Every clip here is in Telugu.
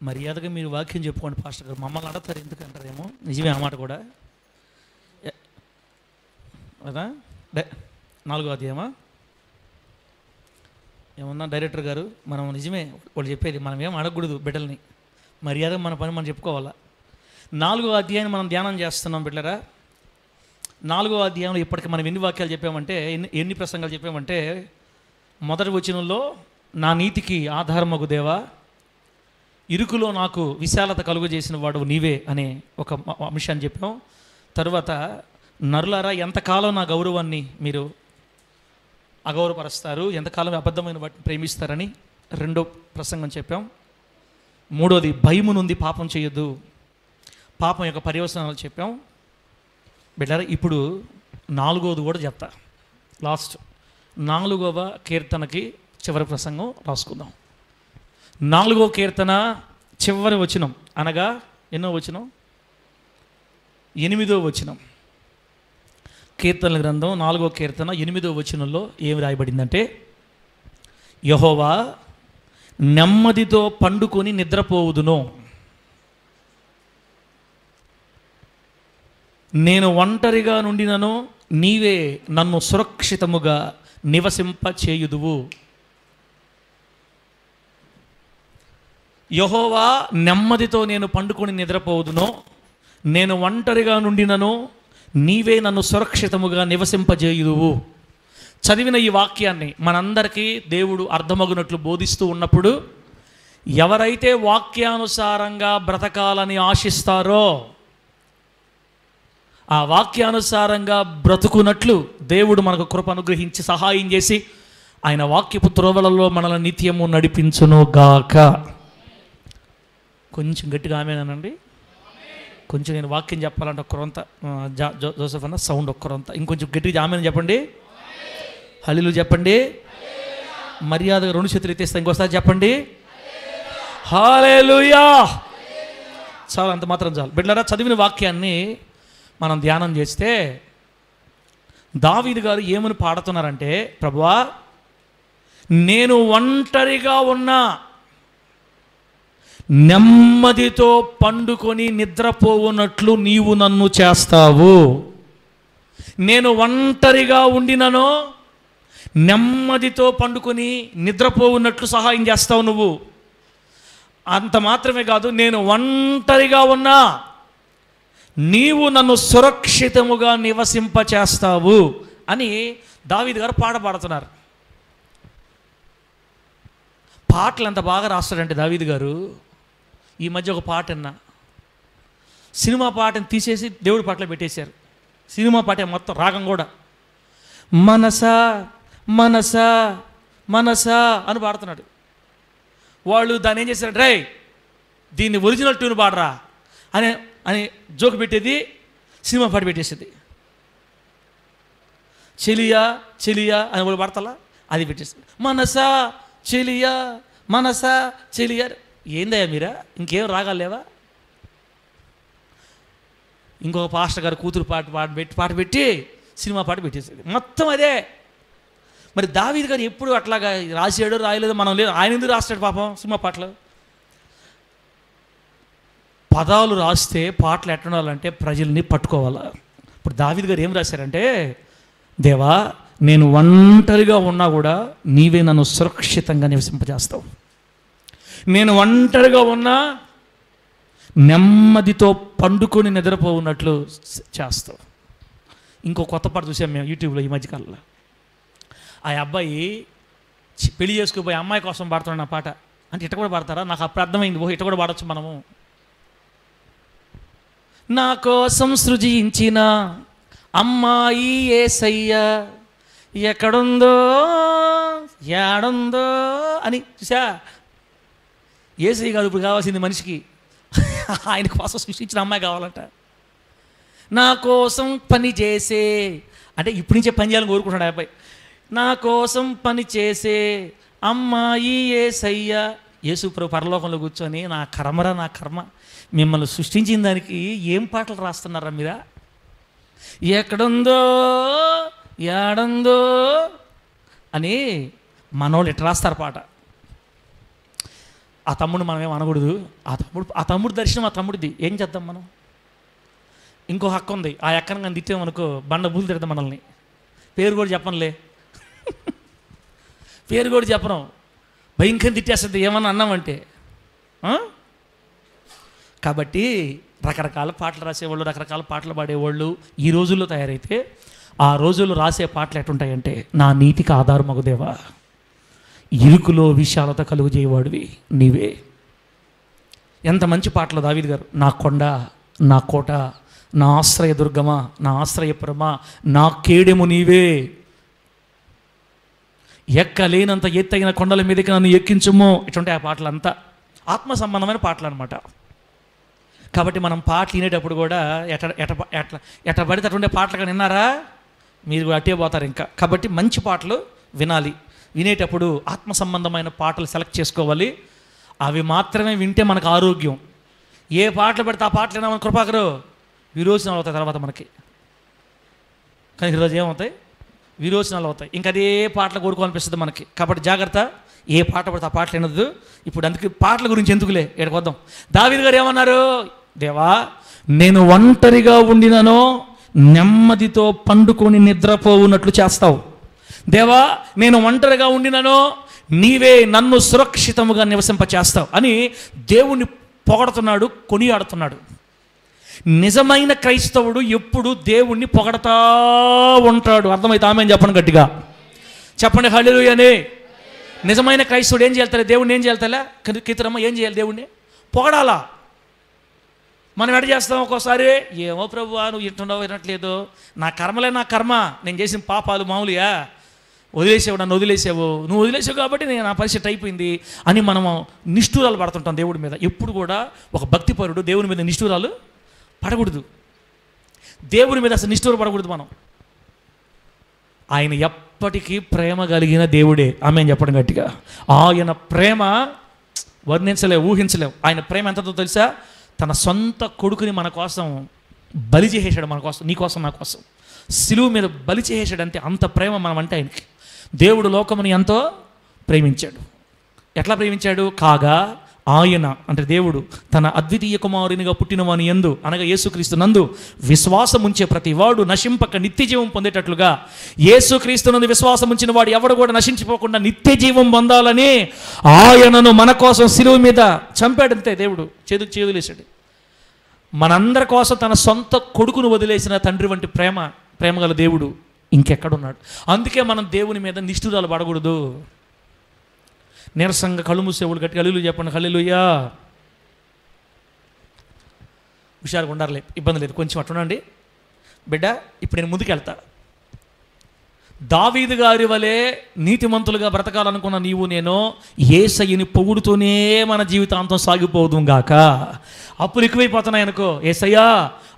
మర్యాదగా మీరు వాక్యం చెప్పుకోండి పాస్టర్ గారు. మమ్మల్ని అడతారు ఎందుకంటారేమో. నిజమే ఆ మాట కూడా కదా. 4వ అధ్యాయమా ఏమన్నా డైరెక్టర్ గారు? మనం నిజమే వాళ్ళు చెప్పేది, మనం ఏం అడగకూడదు బిడ్డల్ని. మర్యాదగా మన పని మనం చెప్పుకోవాలా. 4వ అధ్యాయాన్ని మనం ధ్యానం చేస్తున్నాం బిడ్డరా. 4వ అధ్యాయంలో ఇప్పటికి మనం ఎన్ని వాక్యాలు చెప్పామంటే, ఎన్ని ప్రసంగాలు చెప్పామంటే, మొదటి వచనంలో నా నీతికి ఆధారమగు దేవా, ఇరుకులో నాకు విశాలత కలుగు చేసిన వాడు నీవే అనే ఒక అంశాన్ని చెప్పాం. తరువాత నరులారా ఎంతకాలం నా గౌరవాన్ని మీరు అగౌరవపరుస్తారు, ఎంతకాలం అబద్ధమైన వాటిని ప్రేమిస్తారని 2వ ప్రసంగం చెప్పాం. 3వది భయము నుండి పాపం చేయొద్దు, పాపం యొక్క పర్యవసానాలు చెప్పాం బిడ్డారా. ఇప్పుడు 4వది కూడా చెప్తా. లాస్ట్ 4వ కీర్తనకి చివరి ప్రసంగం రాసుకుందాం. 4వ కీర్తన చివరి వచనం అనగా ఎన్నో వచనం? 8వ వచనం. కీర్తనల గ్రంథం 4వ కీర్తన 8వ వచనంలో ఏమి రాయబడిందంటే, యెహోవా నెమ్మదితో పండుకొని నిద్రపోవుదును, నేను ఒంటరిగా నుండినను నీవే నన్ను సురక్షితముగా నివసింప చేయుదువు. యెహోవా నెమ్మదితో నేను పండుకొని నిద్రపోవుదును, నేను ఒంటరిగా నుండినను నీవే నన్ను సురక్షితముగా నివసింపజేయుదువు. చదివిన ఈ వాక్యాన్ని మనందరికీ దేవుడు అర్థమగునట్లు బోధిస్తూ ఉన్నప్పుడు, ఎవరైతే వాక్యానుసారంగా బ్రతకాలని ఆశిస్తారో ఆ వాక్యానుసారంగా బ్రతుకున్నట్లు దేవుడు మనకు కృప అనుగ్రహించి సహాయం చేసి ఆయన వాక్యపు త్రోవలలో మనల్ని నిత్యము నడిపించును గాక. కొంచెం గట్టిగా ఆమేనండి. కొంచెం నేను వాక్యం చెప్పాలంటే ఒక్కరంతా జోసెఫ్ అన్న సౌండ్ ఒక్కరంతా ఇంకొంచెం గట్టిగా ఆమేని చెప్పండి. హల్లెలూయా చెప్పండి. మర్యాదగా 2 చేతులు ఎత్తేస్తా ఇంకోసారి చెప్పండి హల్లెలూయా. చాలు, అంత మాత్రం చాలు బిడ్డలారా. చదివిన వాక్యాన్ని మనం ధ్యానం చేస్తే దావీదు గారు ఏమని పాడుతున్నారంటే, ప్రభువా నేను ఒంటరిగా ఉన్నా నెమ్మదితో పండుకొని నిద్రపోవునట్లు నీవు నన్ను చేస్తావు. నేను ఒంటరిగా ఉండినను నెమ్మదితో పండుకొని నిద్రపోవున్నట్లు సహాయం చేస్తావు నువ్వు. అంత మాత్రమే కాదు, నేను ఒంటరిగా ఉన్నా నీవు నన్ను సురక్షితముగా నివసింపచేస్తావు అని దావీదు గారు పాడుతున్నారు. పాటలు ఎంత బాగా రాస్తాడంటే దావీదు గారు. ఈ మధ్య ఒక పాట అన్నా, సినిమా పాటను తీసేసి దేవుడి పాటలో పెట్టేశారు. సినిమా పాటే మొత్తం, రాగం కూడా మనసా మనసా మనసా అని పాడుతున్నాడు. వాళ్ళు దాన్ని ఏం చేశారు, రే దీన్ని ఒరిజినల్ ట్యూన్ పాడరా అని అని జోకు పెట్టేది, సినిమా పాట పెట్టేసేది. చెలియా చెలియా అని వాళ్ళు పాడతలా, అది పెట్టేస్తుంది. మనసా చెలియా మనసా చెలియా. ఏందయ్యా మీరా, ఇంకేం రాగాలు లేవా? ఇంకొక పాస్టర్ గారు కూతురు పాట పెట్టి సినిమా పాట పెట్టేసేది, మొత్తం అదే. మరి దావీదు గారు ఎప్పుడు అట్లాగా రాసాడో రాయలేదో మనం లేదు, ఆయన ఎందుకు రాస్తాడు పాపం సినిమా పాటలు? పదాలు రాస్తే పాటలు ఎట్టుండాలంటే ప్రజల్ని పట్టుకోవాలా. ఇప్పుడు దావీదు గారు ఏం రాశారంటే, దేవా నేను ఒంటరిగా ఉన్నా కూడా నీవే నన్ను సురక్షితంగా నివసింపజేస్తావు, నేను ఒంటరిగా ఉన్నా నెమ్మదితో పండుకొని నిద్రపోవున్నట్లు చేస్తావు. ఇంకో కొత్త పాట చూసాం మేము యూట్యూబ్లో ఈ మధ్యకాలంలో. ఆ అబ్బాయి పెళ్లి చేసుకుపోయి అమ్మాయి కోసం పాడుతున్నాడు నా పాట. అంటే ఇట్ట కూడా పాడతారా? నాకు అప్పుడు అర్థమైంది, ఓ ఇట్ట కూడా పాడవచ్చు మనము. నా కోసం సృజించిన అమ్మాయి యేసయ్య ఎక్కడుందో ఏడుందో అని చూసా. యేసయ్య కాదు ఇప్పుడు కావాల్సింది మనిషికి, ఆయన కోసం సృష్టించిన అమ్మాయి కావాలంట. నా కోసం పని చేసే, అంటే ఇప్పటి నుంచే పని చేయాలని కోరుకుంటాడు ఆ అబ్బాయి. నా కోసం పని చేసే అమ్మాయి యేసయ్య. యేసు ప్రభు పరలోకంలో కూర్చొని నా కర్మరా నా కర్మ, మిమ్మల్ని సృష్టించిన దానికి ఏం పాటలు రాస్తున్నారా మీరా? ఎక్కడుందో ఏడుందో అని మనోళ్ళు ఇట్లా రాస్తారు పాట. ఆ తమ్ముడు మనం ఏం అనకూడదు. ఆ తమ్ముడు దర్శనం ఆ తమ్ముడిది, ఏం చేద్దాం మనం? ఇంకో హక్కు ఉంది, ఆ ఎక్కన కానీ తిట్టామనుకో బండ బూలు తిడతాం మనల్ని. పేరు కూడా చెప్పనులే, పేరు కూడా చెప్పను, భయంకరం తిట్టేస్తుంది ఏమన్నా అన్నామంటే. కాబట్టి రకరకాల పాటలు రాసేవాళ్ళు, రకరకాల పాటలు పాడేవాళ్ళు ఈ రోజుల్లో తయారైతే, ఆ రోజుల్లో రాసే పాటలు ఎట్టుంటాయంటే, నా నీతికి ఆధారమగు దేవా, ఇరుకులో విశాలత కలుగు చేయవాడివి నీవే. ఎంత మంచి పాటలు దావీదు గారు. నా కొండ, నా కోట, నా ఆశ్రయ దుర్గమ, నా ఆశ్రయపురమ, నా కేడెము నీవే, ఎక్కలేనంత ఎత్తైన కొండల మీదకి నన్ను ఎక్కించుము. ఇటుంటే ఆ పాటలంతా ఆత్మ సంబంధమైన పాటలు అనమాట. కాబట్టి మనం పాటలు వినేటప్పుడు కూడా ఎట్ట పడితే అటుండే పాటలు కానీ విన్నారా, మీరు అట్టే పోతారు ఇంకా. కాబట్టి మంచి పాటలు వినాలి. వినేటప్పుడు ఆత్మ సంబంధమైన పాటలు సెలెక్ట్ చేసుకోవాలి. అవి మాత్రమే వింటే మనకు ఆరోగ్యం. ఏ పాటలు పెడితే ఆ పాటలు వినా మన కృపాకరు విరోచనాలు అవుతాయి తర్వాత మనకి. కానీ ఈరోజు ఏమవుతాయి? విరోచనాలు అవుతాయి. ఇంకా అదే పాటలు కోరుకోవాలనిపిస్తుంది మనకి. కాబట్టి జాగ్రత్త, ఏ పాట పడితే ఆ పాటలు వినొద్దు. ఇప్పుడు అందుకే పాటల గురించి ఎందుకులే, ఇక్కడికి వద్దాం. దావీదు గారు ఏమన్నారు? దేవా, నేను ఒంటరిగా ఉండిననో నెమ్మదితో పండుకొని నిద్రపోవునట్లు చేస్తావు. దేవా, నేను ఒంటరిగా ఉండిననో నీవే నన్ను సురక్షితముగా నివసింపచేస్తావు అని దేవుణ్ణి పొగడుతున్నాడు, కొనియాడుతున్నాడు. నిజమైన క్రైస్తవుడు ఎప్పుడు దేవుణ్ణి పొగడతా ఉంటాడు. అర్థమైతే ఆమెను చెప్పండి గట్టిగా, చెప్పండి హల్లెలూయా అని. నిజమైన క్రైస్తవుడు ఏం చేయాలి? దేవుణ్ణి ఏం చేయాలి? కీర్తనమ్మ ఏం చేయాలి? దేవుణ్ణి పొగడాలా. మనం ఎడ చేస్తాం? ఒక్కోసారి ఏమో ప్రభువా, నువ్వు వింటున్నావు వినట్లేదు, నా కర్మలే నా కర్మ, నేను చేసిన పాపాలు మామూలుగా, వదిలేసావు, నన్ను వదిలేసావు, నువ్వు వదిలేసావు కాబట్టి నేను నా పరిస్థితి అయిపోయింది అని మనము నిష్ఠూరాలు పడుతుంటాం దేవుడి మీద. ఎప్పుడు కూడా ఒక భక్తిపరుడు దేవుని మీద నిష్ఠూరాలు పడకూడదు. దేవుని మీద అసలు నిష్ఠూర పడకూడదు మనం. ఆయన ఎప్పటికీ ప్రేమ కలిగిన దేవుడే. ఆమేన్ చెప్పడం గట్టిగా. ఆయన ప్రేమ వర్ణించలేవు, ఊహించలేవు. ఆయన ప్రేమ ఎంతతో తెలుసా? తన సొంత కొడుకుని మన కోసం బలి చేసేసాడు, మన కోసం, నీ కోసం, నా కోసం సిలువ మీద బలి చేసేసాడంటే అంత ప్రేమ మనం అంటే ఆయనకి. దేవుడు లోకముని ఎంతో ప్రేమించాడు. ఎట్లా ప్రేమించాడు? కాగా ఆయన అంటే దేవుడు తన అద్వితీయ కుమారునిగా పుట్టినవాని యందు, అనగా యేసుక్రీస్తు నందు విశ్వాసం ఉంచే ప్రతి వాడు నశింపక నిత్య జీవం పొందేటట్లుగా, యేసుక్రీస్తు నందు విశ్వాసం ఉంచిన వాడు ఎవడు కూడా నశించిపోకుండా నిత్య జీవం పొందాలని ఆయనను మన కోసం సిలువ మీద చంపాడంతే. దేవుడు చేదులేశాడు. మనందరి కోసం తన సొంత కొడుకును వదిలేసిన తండ్రి వంటి ప్రేమగల దేవుడు ఇంకెక్కడున్నాడు? అందుకే మనం దేవుని మీద నిష్ఠూరాలు పడకూడదు. నీరసంగా కళ్ళు మూసేవాళ్ళు గట్టి హల్లెలూయా చెప్పండి, హల్లెలూయా. హుషారుగా ఉండాలి, ఇబ్బంది లేదు, కొంచెం అట్టుండండి బిడ్డ. ఇప్పుడు నేను ముందుకెళ్తా. దావీదు గారి వలె నీతిమంతులుగా బ్రతకాలనుకున్న నీవు నేను యేసయ్యని పొగుడుతూనే మన జీవితాంతం సాగిపోదుం గాక. అప్పులు ఎక్కువైపోతున్నాయి అనుకో, యేసయ్యా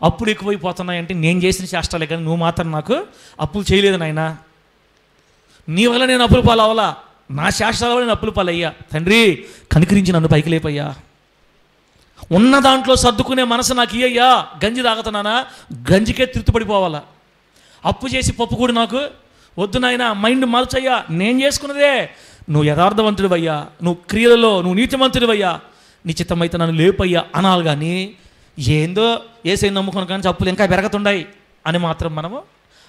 అప్పులు ఎక్కువైపోతున్నాయంటే నేను చేసిన చేష్టాలే కానీ నువ్వు మాత్రం నాకు అప్పులు చేయలేదు నాయనా, నీ వల్ల నేను అప్పులు పాలు అవ్వాలా, నా శాస్త్రాల వల్ల నేను అప్పులు పాలయ్యా, తండ్రి కనికరించి నన్ను పైకి లేపయ్యా, ఉన్న దాంట్లో సర్దుకునే మనసు నాకు ఇయ్యయ్యా. గంజి తాగుతున్నానా, గంజికే తృప్తిపడిపోవాలా. అప్పు చేసి పప్పు కూడా నాకు వద్దు నాయనా, మైండ్ మార్చయ్యా, నేను చేసుకున్నదే, నువ్వు యథార్థవంతుడివయ్యా, నువ్వు క్రియలలో నువ్వు నీతిమంతుడివయ్యా, నీ చిత్తమైతే నన్ను లేపయ్యా అనాలి. కానీ ఏందో ఏసైని నమ్ముకుని కానీ అప్పులు ఇంకా పెరగతుండాయి అని మాత్రం మనము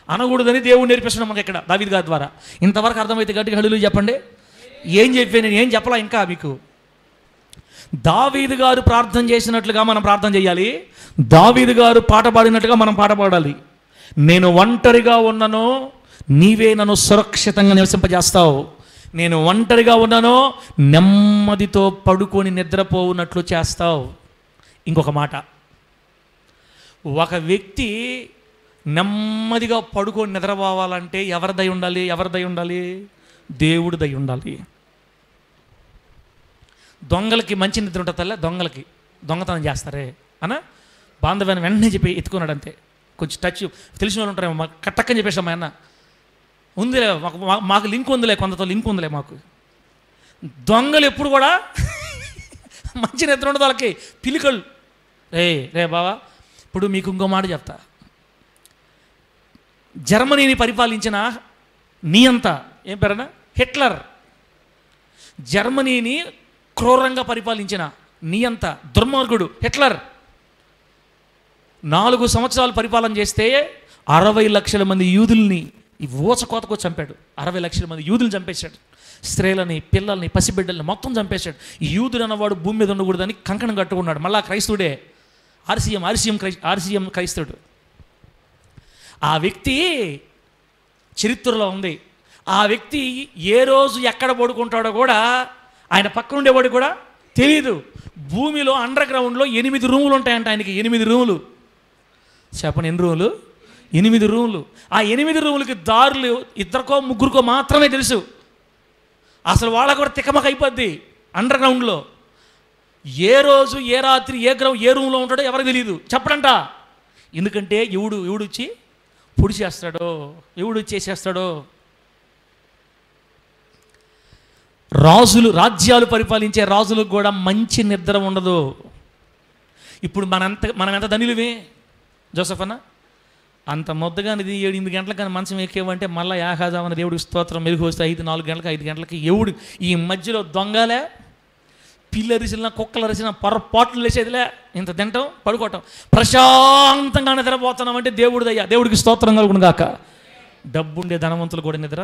అనకూడదని దేవుడు నేర్పిస్తున్నాం మనకి ఇక్కడ దావీదు గారి ద్వారా. ఇంతవరకు అర్థమైతే గట్టిగా హల్లెలూయా చెప్పండి. ఏం చెప్పాను నేను, ఏం చెప్పలా ఇంకా మీకు? దావీదు గారు ప్రార్థన చేసినట్లుగా మనం ప్రార్థన చేయాలి. దావీదు గారు పాట పాడినట్టుగా మనం పాట పాడాలి. నేను ఒంటరిగా ఉన్నను నీవే నన్ను సురక్షితంగా నివసింపజేస్తావు, నేను ఒంటరిగా ఉన్నానో నెమ్మదితో పడుకొని నిద్రపోవునట్లు చేస్తావు. ఇంకొక మాట, ఒక వ్యక్తి నెమ్మదిగా పడుకొని నిద్రపోవాలంటే ఎవరి దయ ఉండాలి? ఎవరి దయ ఉండాలి? దేవుడి దయ ఉండాలి. దొంగలకి మంచి నిద్ర ఉంటుంది తల్ల, దొంగలకి దొంగతనం చేస్తారే అన్న బాంధవ్యాన్ని వెంటనే చెప్పి ఎత్తుకున్నాడు అంతే. కొంచెం టచ్ తెలిసిన వాళ్ళు ఉంటారేమో, మాకు కట్టక్కని చెప్పేసాం మా అన్న, ఉందిలే మాకు లింక్ ఉందిలే, కొంతతో లింక్ ఉందిలే మాకు. దొంగలు ఎప్పుడు కూడా మంచి నిద్ర ఉండదు వాళ్ళకి, పిలికలు. రే బావా, ఇప్పుడు మీకు ఇంకో మాట చెప్తా. జర్మనీని పరిపాలించిన నియంత ఏం పేరన్నా, హిట్లర్ జర్మనీని క్రూరంగా పరిపాలించిన నియంత దుర్మార్గుడు హిట్లర్ 4 సంవత్సరాలు పరిపాలన చేస్తే 60 లక్షల మంది యూదుల్ని ఈ ఊచకోతకు చంపాడు. 60 లక్షల మంది యూదులు చంపేశాడు. స్త్రీలని, పిల్లల్ని, పసిబిడ్డల్ని మొత్తం చంపేశాడు. ఈ యూదుడు అన్నవాడు భూమి మీద ఉండకూడదని కంకణం కట్టుకున్నాడు. మళ్ళా క్రైస్తవుడే, ఆర్సీఎం క్రైస్తవుడు. ఆ వ్యక్తి చరిత్రలో ఉంది. ఆ వ్యక్తి ఏ రోజు ఎక్కడ పడుకుంటాడో కూడా ఆయన పక్కన ఉండేవాడు కూడా తెలియదు. భూమిలో అండర్ గ్రౌండ్లో 8 రూములు ఉంటాయంట ఆయనకి. 8 రూములు. చెప్పండి, ఎన్ని రూములు? 8 రూములు. ఆ 8 రూములకి దారులు 2కో 3కో మాత్రమే తెలుసు. అసలు వాళ్ళకు కూడా తికమక అయిపోద్ది. అండర్ గ్రౌండ్లో ఏ రోజు, ఏ రాత్రి, ఏ రూమ్లో ఉంటాడో ఎవరికి తెలియదు. చెప్పడంట. ఎందుకంటే ఎవడు వచ్చి పొడి చేస్తాడో, ఎవడు చేసేస్తాడో. రాజ్యాలు పరిపాలించే రాజులకు కూడా మంచి నిద్ర ఉండదు. ఇప్పుడు మనం ఎంత ధనిలువే జోసెఫ్ అన్న, అంత మొద్దగానిది 7-8 గంటలకు కానీ మంచం ఎక్కేవంటే మళ్ళీ యాహాజామని దేవుడికి స్తోత్రం మెరుగు వస్తే 4 గంటలకు 5 గంటలకి ఎవడు ఈ మధ్యలో దొంగలే, పిల్లరిసిన, కుక్కలరిసిన, పొరపాట్లు వేసేదిలే, ఇంత తింటాం, పడుకోవటం, ప్రశాంతంగా నిద్రపోతున్నాం అంటే దేవుడిదయ్యా. దేవుడికి స్తోత్రం కలుగును గాక. డబ్బుండే ధనవంతులు కూడా నిద్ర,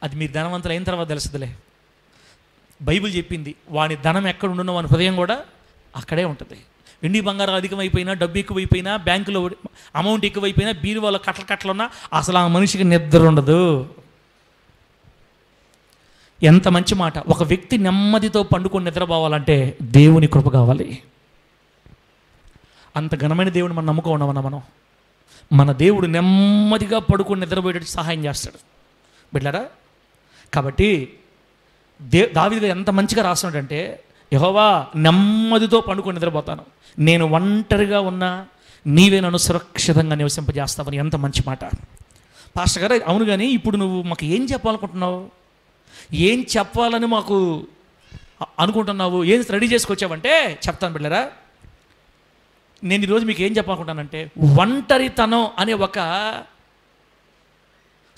అది మీరు ధనవంతులు అయిన తర్వాత తెలుస్తుందిలే. బైబిల్ చెప్పింది వాని ధనం ఎక్కడ ఉండునో వాని హృదయం కూడా అక్కడే ఉంటుంది. వెండి బంగారం అధికమైపోయినా, డబ్బు ఎక్కువైపోయినా, బ్యాంకులో అమౌంట్ ఎక్కువైపోయినా, బీరువాలో కట్టలున్నా అసలు ఆ మనిషికి నిద్ర ఉండదు. ఎంత మంచి మాట. ఒక వ్యక్తి నెమ్మదితో పండుకొని నిద్రపోవాలంటే దేవుని కృప కావాలి. అంత ఘనమైన దేవుని మనం నమ్ముకో ఉన్నామన్నా మన దేవుడు నెమ్మదిగా పడుకొని నిద్రపోయేటట్టు సహాయం చేస్తాడు బిడ్డలారా. కాబట్టి దావీదు ఎంత మంచిగా రాస్తున్నాడంటే, యెహోవా నెమ్మదితో పండుకొని నిద్రపోతాను, నేను ఒంటరిగా ఉన్నా నీవే నన్ను సురక్షితంగా నివసింపజేస్తావని. ఎంత మంచి మాట. పాస్టర్ గారు, అవును కానీ ఇప్పుడు నువ్వు మాకు ఏం చెప్పాలనుకుంటున్నావు, ఏం చెప్పాలని మాకు అనుకుంటున్నావు, ఏం రెడీ చేసుకొచ్చావంటే చెప్తాను బిడ్డలారా. నేను ఈరోజు మీకు ఏం చెప్పాలనుకుంటానంటే, ఒంటరితనం అనే ఒక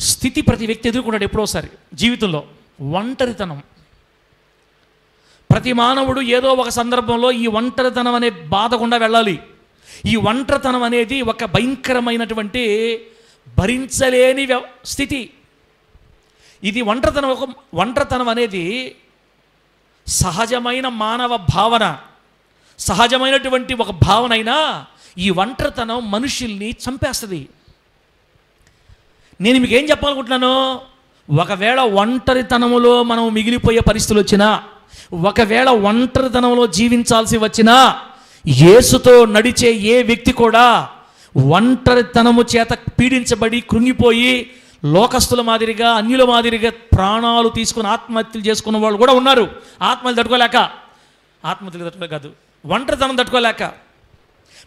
స్థితి ప్రతి వ్యక్తి ఎదుర్కొంటాడు ఎప్పుడోసారి జీవితంలో. ఒంటరితనం ప్రతి మానవుడు ఏదో ఒక సందర్భంలో ఈ ఒంటరితనం అనే బాధ గుండా వెళ్ళాలి. ఈ ఒంటరితనం అనేది ఒక భయంకరమైనటువంటి భరించలేని స్థితి. ఇది ఒంటరితనం అనేది సహజమైన మానవ భావన, సహజమైనటువంటి ఒక భావన అయినా ఈ ఒంటరితనం మనుషుల్ని చంపేస్తుంది. నేను మీకు ఏం చెప్పాలనుకుంటున్నాను, ఒకవేళ ఒంటరితనములో మనం మిగిలిపోయే పరిస్థితులు వచ్చినా, ఒకవేళ ఒంటరితనంలో జీవించాల్సి వచ్చినా, యేసుతో నడిచే ఏ వ్యక్తి కూడా ఒంటరితనము చేత పీడించబడి కృంగిపోయి లోకస్తుల మాదిరిగా, అన్యుల మాదిరిగా ప్రాణాలు తీసుకుని ఆత్మహత్యలు చేసుకున్న వాళ్ళు కూడా ఉన్నారు. ఆత్మహత్యలు తట్టుకోలేక కాదు, ఒంటరితనం తట్టుకోలేక.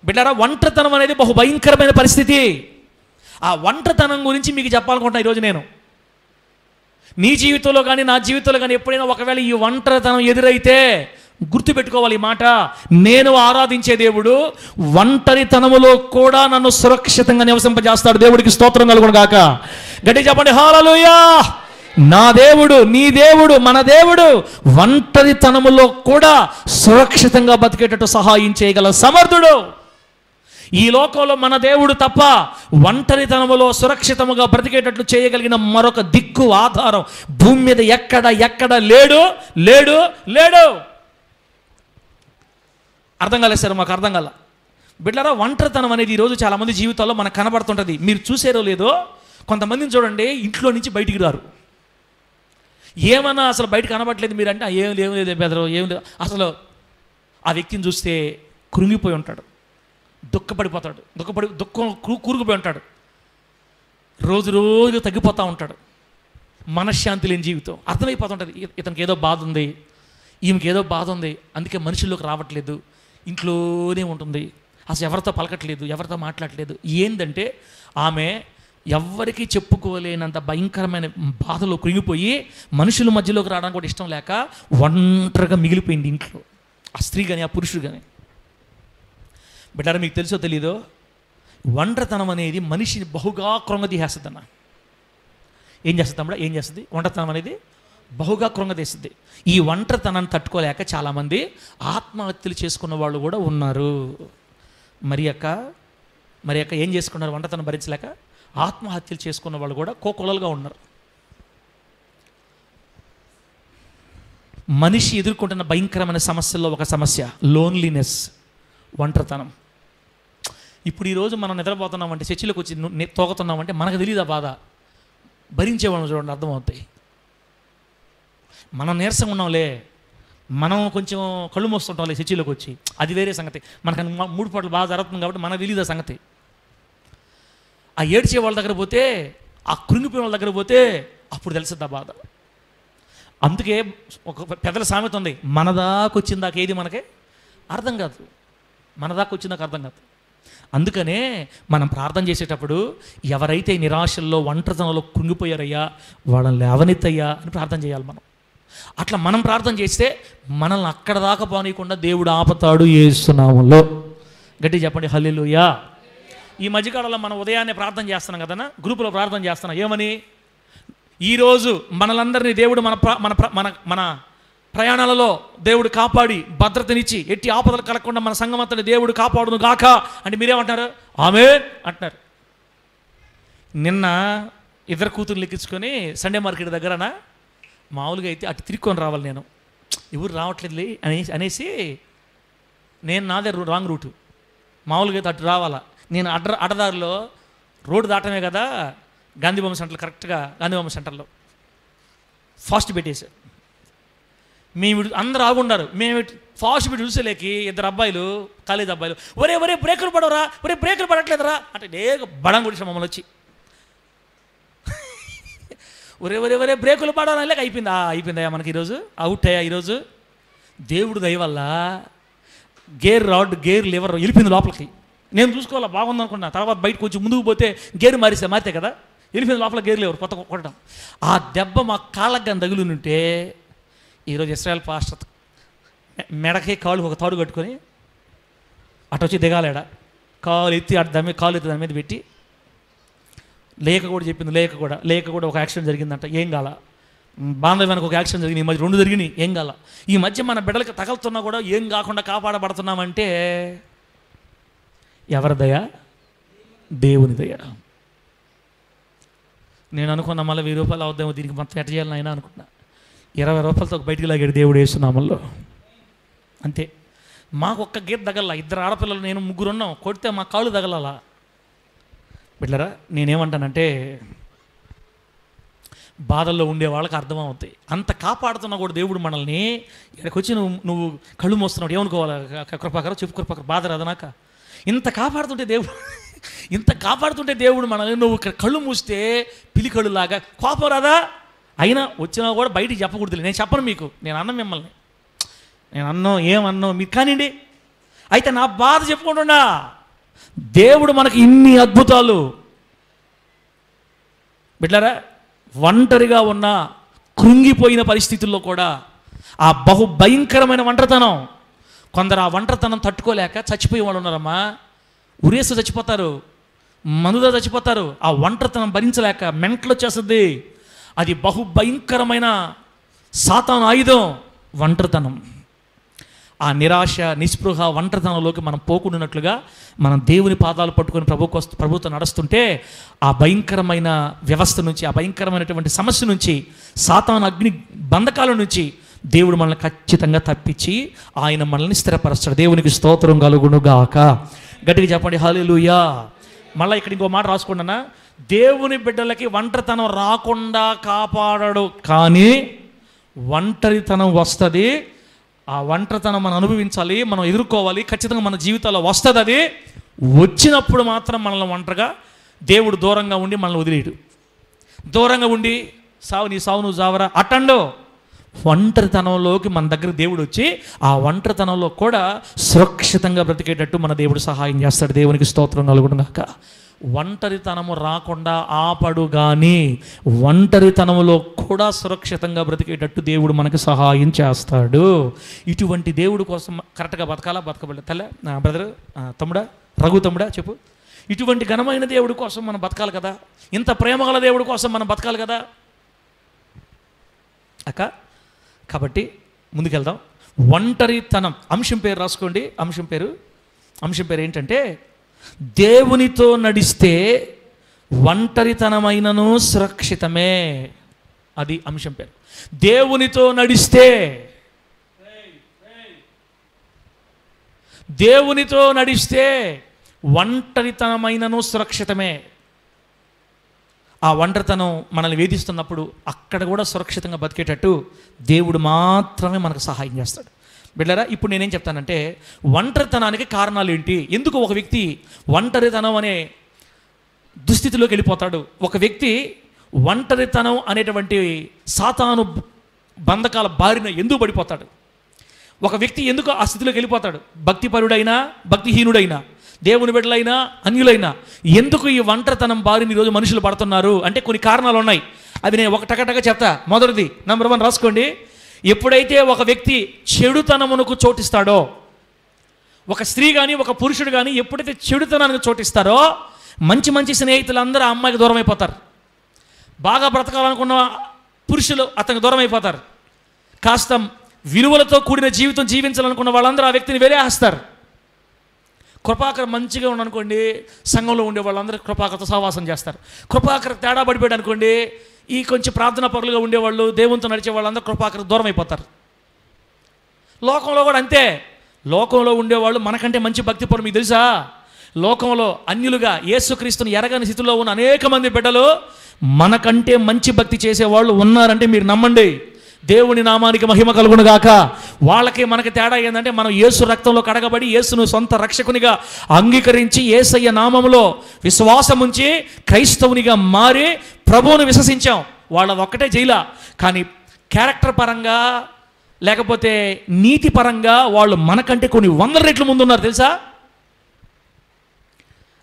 బిడ్డారా, ఒంటరితనం అనేది బహు భయంకరమైన పరిస్థితి. ఆ ఒంటరితనం గురించి మీకు చెప్పాలనుకుంటున్నా ఈరోజు నేను. నీ జీవితంలో కానీ నా జీవితంలో కానీ ఎప్పుడైనా ఒకవేళ ఈ ఒంటరితనం ఎదురైతే గుర్తుపెట్టుకోవాలి ఈ మాట. నేను ఆరాధించే దేవుడు ఒంటరితనములో కూడా నన్ను సురక్షితంగా నివసింపజేస్తాడు. దేవుడికి స్తోత్రం కలుగును గాక. గట్టిగా చెప్పండి హల్లెలూయా. నా దేవుడు, నీ దేవుడు, మన దేవుడు ఒంటరితనములో కూడా సురక్షితంగా బతికేటట్టు సహాయం చేయగల సమర్థుడు. ఈ లోకంలో మన దేవుడు తప్ప ఒంటరితనములో సురక్షితముగా బ్రతికేటట్లు చేయగలిగిన మరొక దిక్కు, ఆధారం భూమి మీద ఎక్కడ లేడు. అర్థం కాలేదు సార్, మాకు అర్థం కాల. బిడ్డలారా, ఒంటరితనం అనేది ఈరోజు చాలామంది జీవితాల్లో మనకు కనబడుతుంటుంది. మీరు చూసారో లేదో, కొంతమందిని చూడండి ఇంట్లో నుంచి బయటికి రారు. ఏమన్నా అసలు బయట కనబడట్లేదు మీరంటే ఏం లేదు బెదరు, ఏం లేదు. అసలు ఆ వ్యక్తిని చూస్తే కృంగిపోయి ఉంటాడు, దుఃఖపడిపోతాడు, దుఃఖం కూరుకుపోయి ఉంటాడు, రోజు తగ్గిపోతూ ఉంటాడు. మనశ్శాంతి లేని జీవితం. అర్థమైపోతుంటుంది, ఇతనికి ఏదో బాధ ఉంది, ఈమెకి ఏదో బాధ ఉంది, అందుకే మనుషుల్లోకి రావట్లేదు, ఇంట్లోనే ఉంటుంది, అసలు ఎవరితో పలకట్లేదు, ఎవరితో మాట్లాడట్లేదు. ఏందంటే ఆమె ఎవ్వరికీ చెప్పుకోలేనంత భయంకరమైన బాధలో కృంగిపోయి మనుషుల మధ్యలోకి రావడానికి కూడా ఇష్టం లేక ఒంటరిగా మిగిలిపోయింది ఇంట్లో, ఆ స్త్రీ కానీ ఆ పురుషుడు కానీ. బిడ్డారా, మీకు తెలుసో తెలీదో, ఒంటరితనం అనేది మనిషిని బహుగా కృంగతీసేస్తుందన్న. ఏం చేస్తుంది? ఒంటరితనం అనేది బహుగా కృంగదీస్తుంది. ఈ ఒంటరితనాన్ని తట్టుకోలేక చాలామంది ఆత్మహత్యలు చేసుకున్న వాళ్ళు కూడా ఉన్నారు. మరి అక్క ఏం చేసుకున్నారు? ఒంటరితనం భరించలేక ఆత్మహత్యలు చేసుకున్న వాళ్ళు కూడా కోకొలలుగా ఉన్నారు. మనిషి ఎదుర్కొంటున్న భయంకరమైన సమస్యల్లో ఒక సమస్య లోన్లీనెస్, ఒంటరితనం. ఇప్పుడు ఈరోజు మనం నిద్రపోతున్నామంటే, చర్చిలోకి వచ్చి తోగుతున్నామంటే మనకు తెలియదు ఆ బాధ. భరించేవాళ్ళం చూడండి, అర్థమవుతాయి. మనం నీరసంగా ఉన్నాంలే, మనం కొంచెం కళ్ళు మోస్తుంటాంలే చర్చిలోకి వచ్చి, అది వేరే సంగతి. మనకు 3 పూటలు బాగా జరుగుతుంది కాబట్టి మనకు తెలియదు ఆ సంగతి. ఆ ఏడ్చే వాళ్ళ దగ్గర పోతే, ఆ కృంగిపోయిన వాళ్ళ దగ్గర పోతే అప్పుడు తెలుస్తుంది ఆ బాధ. అందుకే ఒక పెద్దల సామెత ఉంది, మనదాకొచ్చిందాక ఏది మనకే అర్థం కాదు, మనదాకా వచ్చిందాక అర్థం కాదు. అందుకనే మనం ప్రార్థన చేసేటప్పుడు ఎవరైతే నిరాశల్లో ఒంటరితనంలో కృంగిపోయారయ్యా వాళ్ళని లేవనెత్తయ్యా అని ప్రార్థన చేయాలి మనం. అట్లా మనం ప్రార్థన చేస్తే మనల్ని అక్కడ దాకా పోనీయకుండా దేవుడు ఆపుతాడు యేసు నామములో. గట్టిగా చెప్పండి హల్లెలూయా. ఈ మధ్యకాలంలో మనం ఉదయాన్నే ప్రార్థన చేస్తున్నాం కదా, గ్రూపులో ప్రార్థన చేస్తున్నాం. ఏమని? ఈరోజు మనలందరినీ దేవుడు మన మన మన ప్రయాణాలలో దేవుడు కాపాడి భద్రతనిచ్చి ఎట్టి ఆపదలు కలగకుండా మన సంఘం అంతని దేవుడు కాపాడును గాక అంటే మీరేమంటారు? ఆమేన్ అంటున్నారు. నిన్న 2 కూతుర్లు ఎక్కించుకొని సండే మార్కెట్ దగ్గరన మామూలుగా అయితే అటు తిరుక్కొని రావాలి, నేను ఎవరు రావట్లేదు అనేసి నేను నాదే రాంగ్ రూటు, మామూలుగా అయితే అటు రావాలా. నేను అడ్డదారిలో రోడ్డు దాటమే కదా, గాంధీబొమ్మ సెంటర్లో, కరెక్ట్గా గాంధీబొమ్మ సెంటర్లో ఫాస్ట్ పెట్టేశారు. మేము అందరూ ఆగుండారు, మేము ఫాస్ట్ పెట్టి చూసేలేకి 2 అబ్బాయిలు, కాలేజ్ అబ్బాయిలు, ఒరే బ్రేకులు పడవరా, బ్రేకులు పడట్లేదురా అంటే బడం కొడిసిన మమ్మల్ని వచ్చి, ఒరే బ్రేకులు పడవరా లేక అయిపోయిందయ్యా మనకి ఈరోజు అవుట్ అయ్యా. ఈరోజు దేవుడు దయ వల్ల గేర్ లివర్ వెళ్ళిపోయింది లోపలికి. నేను చూసుకోవాలా, బాగుంది అనుకున్నా. తర్వాత బయటకు వచ్చి ముందుకు పోతే గేర్ మారితే కదా, వెళ్ళిపోయింది లోపల గేర్ లివర్ కొత్త కొట్టడం. ఆ దెబ్బ మా కాళ్ళకు కానీ తగులుంటే ఈరోజు ఇస్రాయల్ పాస్టర్ మెడకి కాలు ఒక తాడు కట్టుకొని అటు వచ్చి దిగాలేడ, కాలు ఎత్తి కాలు ఎత్తి దాని మీద పెట్టి లేక కూడా చెప్పింది. లేక కూడా ఒక యాక్సిడెంట్ జరిగిందంట, ఏం కాల. బాంధవ్యానికి ఒక యాక్సిడెంట్ జరిగింది, ఈ మధ్య 2 జరిగినాయి, ఏం కాల. ఈ మధ్య మన బిడ్డలకి తగలుతున్నా కూడా ఏం కాకుండా కాపాడబడుతున్నామంటే ఎవరి దయ? దేవుని దయ. నేను అనుకున్నా మళ్ళీ 1000 రూపాయలు అవుద్దామో దీనికి మొత్తం ఎట్ట చేయాలని అయినా అనుకున్నా. 20 రూపాయలతో బయటికి లాగాడు దేవుడు యేసు నామములో. అంతే. మాకు ఒక్క గీత తగల, 2 ఆడపిల్లలు నేను 3 ఉన్నాం, కొడితే మా కాళ్ళు తగలాలా బిడ్డరా. నేనేమంటానంటే బాధల్లో ఉండే వాళ్ళకి అర్థమవుతాయి. అంత కాపాడుతున్నా కూడా దేవుడు మనల్ని ఇక్కడికి వచ్చి నువ్వు కళ్ళు మోస్తున్నాడు ఏమనుకోవాలి? కృపాకర చెప్పు, కృపాకర బాధ రాదనాక ఇంత కాపాడుతుంటే దేవుడు మనల్ని నువ్వు ఇక్కడ కళ్ళు మూస్తే పిలికళ్ళు లాగా కోపం రాదా? అయినా వచ్చినా కూడా బయటికి చెప్పకూడదు. నేను చెప్పను మీకు, నేను అన్న మిమ్మల్ని, ఏమన్నా మీరు కానివ్వండి. అయితే నా బాధ చెప్పుకుంటున్నా, దేవుడు మనకి ఇన్ని అద్భుతాలు. బిడ్డలారా, ఒంటరిగా ఉన్న కృంగిపోయిన పరిస్థితుల్లో కూడా ఆ బహు భయంకరమైన ఒంటరితనం, కొందరు ఆ ఒంటరితనం తట్టుకోలేక చచ్చిపోయే వాళ్ళు ఉన్నారమ్మా. ఉరేసు చచ్చిపోతారు, మందుదా చచ్చిపోతారు. ఆ ఒంటరితనం భరించలేక మెంటలు వచ్చేస్తుంది. అది బహు భయంకరమైన సాతాను ఆయుధం ఒంటరితనం. ఆ నిరాశ, నిస్పృహ, ఒంటరితనంలోకి మనం పోకుండానట్లుగా మనం దేవుని పాదాలు పట్టుకొని ప్రభుత్వం నడుస్తుంటే ఆ భయంకరమైన వ్యవస్థ నుంచి, ఆ భయంకరమైనటువంటి సమస్య నుంచి, సాతాను అగ్ని బంధకాల నుంచి దేవుడు మనల్ని ఖచ్చితంగా తప్పించి ఆయన మనల్ని స్థిరపరుస్తాడు. దేవునికి స్తోత్రం కలుగును గాక. గట్టిగా చెప్పండి హల్లెలూయా. మళ్ళీ ఇక్కడ ఇంకో మాట రాసుకున్నానా, దేవుని బిడ్డలకి ఒంటరితనం రాకుండా కాపాడడు, కానీ ఒంటరితనం వస్తుంది. ఆ ఒంటరితనం మనం అనుభవించాలి, మనం ఎదుర్కోవాలి, ఖచ్చితంగా మన జీవితాల్లో వస్తుంది. అది వచ్చినప్పుడు మాత్రం మనల్ని ఒంటరిగా దేవుడు దూరంగా ఉండి మనల్ని వదిలేయడు. దూరంగా ఉండి నీ సావు నువ్వు జావరా అట్టండో. ఒంటరితనంలోకి మన దగ్గర దేవుడు వచ్చి ఆ ఒంటరితనంలో కూడా సురక్షితంగా బ్రతికేటట్టు మన దేవుడు సహాయం చేస్తాడు. దేవునికి స్తోత్రం కలుగునుగాక. ఒంటరితనము రాకుండా ఆపడు, కానీ ఒంటరితనంలో కూడా సురక్షితంగా బ్రతికేటట్టు దేవుడు మనకు సహాయం చేస్తాడు. ఇటువంటి దేవుడు కోసం కరెక్ట్గా బతకాలా, బతకబడి తల్ల బ్రదర్ తమ్ముడా, రఘు తమ్ముడా చెప్పు. ఇటువంటి ఘనమైన దేవుడి కోసం మనం బతకాలి కదా, ఇంత ప్రేమగల దేవుడి కోసం మనం బతకాలి కదా. అక్క. కాబట్టి ముందుకెళ్దాం. ఒంటరితనం అంశం పేరు రాసుకోండి. అంశం పేరు ఏంటంటే, దేవునితో నడిస్తే ఒంటరితనమైనను సురక్షితమే. అది అంశం పేరు. దేవునితో నడిస్తే ఒంటరితనమైనను సురక్షితమే. ఆ ఒంటరితనం మనల్ని వేధిస్తున్నప్పుడు అక్కడ కూడా సురక్షితంగా బతికేటట్టు దేవుడు మాత్రమే మనకు సహాయం చేస్తాడు. బిడ్డలారా, ఇప్పుడు నేనేం చెప్తానంటే, ఒంటరితనానికి కారణాలు ఏంటి? ఎందుకు ఒక వ్యక్తి ఒంటరితనం అనే దుస్థితిలోకి వెళ్ళిపోతాడు? ఒక వ్యక్తి ఒంటరితనం అనేటువంటి సాతాను బంధకాల బారిన ఎందుకు పడిపోతాడు? ఒక వ్యక్తి ఎందుకు ఆ స్థితిలోకి వెళ్ళిపోతాడు? భక్తిపరుడైనా భక్తిహీనుడైనా, దేవుని బిడ్డలైనా అన్యులైనా ఎందుకు ఈ ఒంటరితనం బారిన ఈరోజు మనుషులు పడుతున్నారు అంటే కొన్ని కారణాలు ఉన్నాయి. అవి నేను ఒక టకటగా చెప్తా. మొదటిది, నెంబర్ 1 రాసుకోండి. ఎప్పుడైతే ఒక వ్యక్తి చెడుతనమునకు చోటిస్తాడో, ఒక స్త్రీ కానీ ఒక పురుషుడు కానీ ఎప్పుడైతే చెడుతనానికి చోటిస్తారో, మంచి మంచి స్నేహితులందరూ ఆ అమ్మాయికి దూరం అయిపోతారు. బాగా బ్రతకాలనుకున్న పురుషులు అతనికి దూరం అయిపోతారు. కాస్త విలువలతో కూడిన జీవితం జీవించాలనుకున్న వాళ్ళందరూ ఆ వ్యక్తిని వేరేస్తారు. కృపాకర్ మంచిగా ఉండనుకోండి, సంఘంలో ఉండే వాళ్ళందరూ కృపాకర్తో సహవాసం చేస్తారు. కృపాకర్ తేడా పడిపోయాడు అనుకోండి, ఈ కొంచెం ప్రార్థనా పరులుగా ఉండేవాళ్ళు, దేవునితో నడిచే వాళ్ళందరూ కృపాకర్ దూరం అయిపోతారు. లోకంలో కూడా అంతే. లోకంలో ఉండేవాళ్ళు మనకంటే మంచి భక్తి పరులు. మీకు తెలుసా, లోకంలో అన్యులుగా యేసుక్రీస్తుని ఎరగని స్థితిలో ఉన్న అనేక మంది బిడ్డలు మనకంటే మంచి భక్తి చేసేవాళ్ళు ఉన్నారంటే మీరు నమ్మండి. దేవుని నామానికి మహిమ కలుగును గాక. వాళ్ళకి మనకి తేడా ఏంటంటే, మనం యేసు రక్తంలో కడగబడి యేసును సొంత రక్షకునిగా అంగీకరించి యేసయ్య నామములో విశ్వాసం ఉంచి క్రైస్తవునిగా మారి ప్రభువును విశ్వసించాం. వాళ్ళది ఒక్కటే జైలా. కానీ క్యారెక్టర్ పరంగా లేకపోతే నీతి పరంగా వాళ్ళు మనకంటే కొన్ని 100 రెట్లు ముందున్నారు. తెలుసా?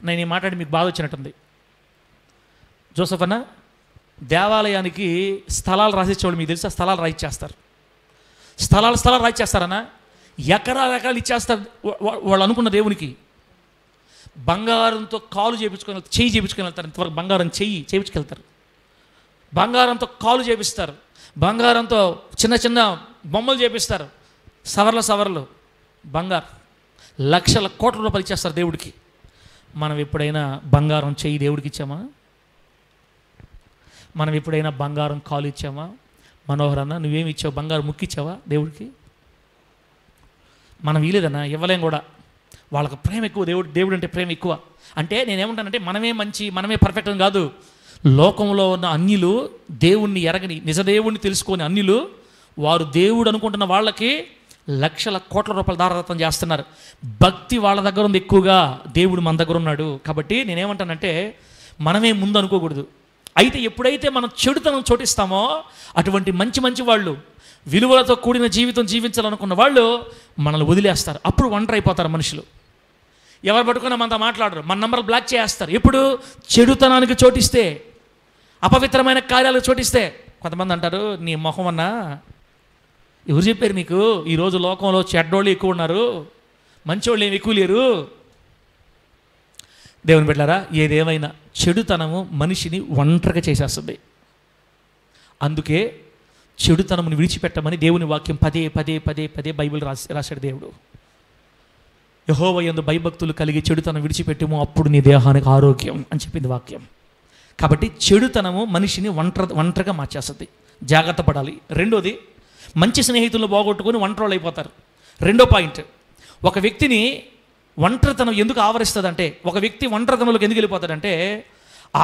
నేను ఈ మాట్లాడి మీకు బాధ వచ్చినట్టుంది. జోసఫ్ అన్న, దేవాలయానికి స్థలాలు రాసిచ్చేవాళ్ళు మీకు తెలుసా? స్థలాలు రాయిచ్చేస్తారు. స్థలాలు రాయిచ్చేస్తారన్నా, ఎకరాలు ఇచ్చేస్తారు. వాళ్ళు అనుకున్న దేవునికి బంగారంతో కాలు చేయించుకొని చెయ్యి చేయించుకొని వెళ్తారు. ఇంతవరకు బంగారం చెయ్యి చేయించుకెళ్తారు. బంగారంతో కాలు చేపిస్తారు. బంగారంతో చిన్న చిన్న బొమ్మలు చేపిస్తారు. సవర్లు బంగారు లక్షల కోట్ల రూపాయలు ఇచ్చేస్తారు దేవుడికి. మనం ఎప్పుడైనా బంగారం చెయ్యి దేవుడికి ఇచ్చామా? మనం ఎప్పుడైనా బంగారం కాలు ఇచ్చామా? మనోహర్ అన్న, నువ్వేమి ఇచ్చావు? బంగారం ముక్కిచ్చావా దేవుడికి? మనం ఇవ్వలేదన్నా, ఇవ్వలేం కూడా. వాళ్ళకి ప్రేమ ఎక్కువ. దేవుడు అంటే ప్రేమ ఎక్కువ. అంటే నేనేమంటానంటే, మనమే పర్ఫెక్ట్ అని కాదు. లోకంలో ఉన్న అన్యులు, దేవుణ్ణి ఎరగని నిజదేవుణ్ణి తెలుసుకొని అన్యులు, వారు దేవుడు అనుకుంటున్న వాళ్ళకి లక్షల కోట్ల రూపాయలు దారాదత్తం చేస్తున్నారు. భక్తి వాళ్ళ దగ్గర ఉంది ఎక్కువగా, దేవుడు మన దగ్గర ఉన్నాడు. కాబట్టి నేనేమంటానంటే, మనమే ముందు అనుకోకూడదు. అయితే ఎప్పుడైతే మనం చెడుతనం చోటిస్తామో, అటువంటి మంచి వాళ్ళు, విలువలతో కూడిన జీవితం జీవించాలనుకున్న వాళ్ళు మనల్ని వదిలేస్తారు. అప్పుడు ఒంటరి అయిపోతారు మనుషులు. ఎవరు పట్టుకున్నా మనతో మాట్లాడరు, మన నంబర్ బ్లాక్ చేస్తారు. ఎప్పుడు? చెడుతనానికి చోటిస్తే, అపవిత్రమైన కార్యాలకు చోటిస్తే. కొంతమంది అంటారు, నీ మొహం అన్నా, ఎవరు చెప్పారు నీకు? ఈరోజు లోకంలో చెడ్డోళ్ళు ఎక్కువ ఉన్నారు, మంచోళ్ళు ఏమి ఎక్కువ లేరు. దేవుని బిడ్డలారా, ఏదేమైనా చెడుతనము మనిషిని ఒంటరిగా చేసేస్తుంది. అందుకే చెడుతనమును విడిచిపెట్టమని దేవుని వాక్యం పదే బైబిల్ రాశాడు దేవుడు. యెహోవా యందు భయభక్తులు కలిగి చెడుతనం విడిచిపెట్టుము, అప్పుడు నీ దేహానికి ఆరోగ్యం అని చెప్పింది వాక్యం. కాబట్టి చెడుతనము మనిషిని ఒంటరిగా మార్చేస్తుంది. జాగ్రత్త పడాలి. రెండోది, మంచి స్నేహితులను పోగొట్టుకొని ఒంటరోళ్ళు అయిపోతారు. రెండో పాయింట్, ఒక వ్యక్తిని ఒంటరితనం ఎందుకు ఆవరిస్తుందంటే, ఒక వ్యక్తి ఒంటరితనంలోకి ఎందుకు వెళ్ళిపోతాడంటే,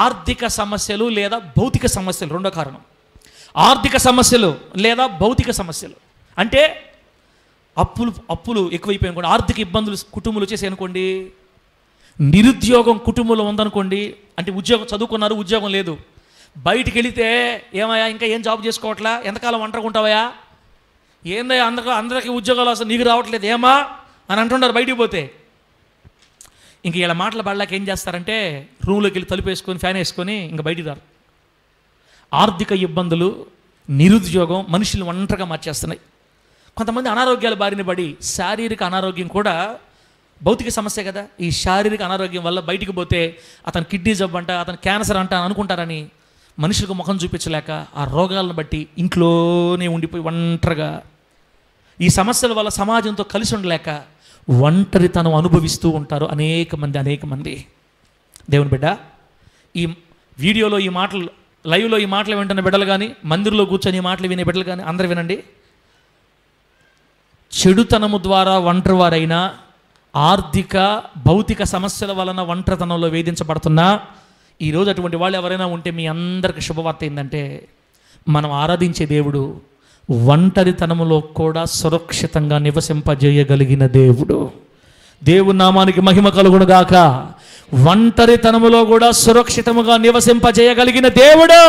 ఆర్థిక సమస్యలు లేదా భౌతిక సమస్యలు. రెండో కారణం ఆర్థిక సమస్యలు లేదా భౌతిక సమస్యలు. అంటే అప్పులు ఎక్కువైపోయాయి అనుకోండి, ఆర్థిక ఇబ్బందులు కుటుంబంలో వచ్చేసాయి అనుకోండి, నిరుద్యోగం కుటుంబంలో ఉందనుకోండి, అంటే చదువుకున్నారు, ఉద్యోగం లేదు, బయటికి వెళితే ఏమయ్యా ఇంకా ఏం జాబ్ చేసుకోవట్లా, ఎంతకాలం ఒంటరిగా ఉంటావయ్యా, ఏందయ్యా అందరికీ ఉద్యోగాలు అసలు నీకు రావట్లేదు ఏమా అని అంటున్నారు బయటికి పోతే. ఇంక ఇలా మాటలు పడలేక ఏం చేస్తారంటే, రూమ్లోకి వెళ్ళి తలుపు వేసుకొని ఫ్యాన్ వేసుకొని ఇంకా బయటికి రారు. ఆర్థిక ఇబ్బందులు, నిరుద్యోగం మనుషులు ఒంటరిగా మార్చేస్తున్నాయి. కొంతమంది అనారోగ్యాల బారిన పడి, శారీరక అనారోగ్యం కూడా భౌతిక సమస్య కదా. ఈ శారీరక అనారోగ్యం వల్ల బయటికి పోతే అతను కిడ్నీ జబ్బు అంట, అతను క్యాన్సర్ అంట అనుకుంటారని మనుషులకు ముఖం చూపించలేక ఆ రోగాలను బట్టి ఇంట్లోనే ఉండిపోయి ఒంటరిగా, ఈ సమస్యల వల్ల సమాజంతో కలిసి ఉండలేక ఒంటరితనం అనుభవిస్తూ ఉంటారు అనేక మంది. దేవుని బిడ్డ, ఈ వీడియోలో ఈ మాటలు, లైవ్లో ఈ మాటలు వింటున్న బిడ్డలు కానీ, మందిరంలో కూర్చొని ఈ మాటలు వినే బిడ్డలు కానీ అందరూ వినండి. చెడుతనము ద్వారా ఒంటరివారైనా, ఆర్థిక భౌతిక సమస్యల వలన ఒంటరితనంలో వేధించబడుతున్నా, ఈరోజు అటువంటి వాళ్ళు ఎవరైనా ఉంటే మీ అందరికి శుభవార్త ఏంటంటే, మనం ఆరాధించే దేవుడు ఒంటరితనములో కూడా సురక్షితంగా నివసింపజేయగలిగిన దేవుడు. దేవుని నామానికి మహిమ కలుగునుగాక. ఒంటరితనములో కూడా సురక్షితముగా నివసింపజేయగలిగిన దేవుడు.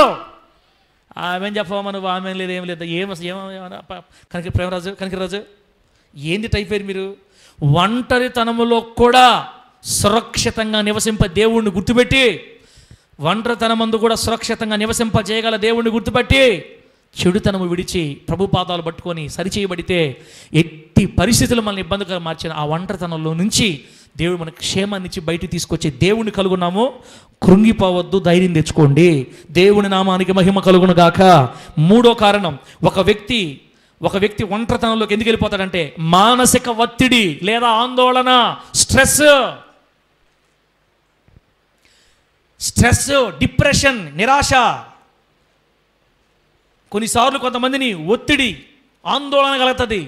ఆమె చెప్పవా నువ్వు? ఆమె లేదు, ఏం లేదు, కనకరాజు ఏంది టైఫాయిడ్ మీరు? ఒంటరితనములో కూడా సురక్షితంగా నివసింప దేవుణ్ణి గుర్తుపెట్టి, ఒంటరితనమందు కూడా సురక్షితంగా నివసింపజేయగల దేవుణ్ణి గుర్తుపెట్టి చెడుతనము విడిచి ప్రభు పాదాలు పట్టుకొని సరిచేయబడితే ఎట్టి పరిస్థితులు మనల్ని ఇబ్బందిగా మార్చిన ఆ ఒంటరితనంలో నుంచి దేవుడు మనకు క్షేమాన్ని ఇచ్చి బయటికి తీసుకొచ్చే దేవుని కలుగున్నాము. కృంగిపోవద్దు, ధైర్యం తెచ్చుకోండి. దేవుని నామానికి మహిమ కలుగును గాక. మూడో కారణం, ఒక వ్యక్తి ఒంటరితనంలోకి ఎందుకు వెళ్ళిపోతాడంటే మానసిక ఒత్తిడి లేదా ఆందోళన, స్ట్రెస్, డిప్రెషన్, నిరాశ. కొన్నిసార్లు కొంతమందిని ఒత్తిడి, ఆందోళన కలుగుతుంది.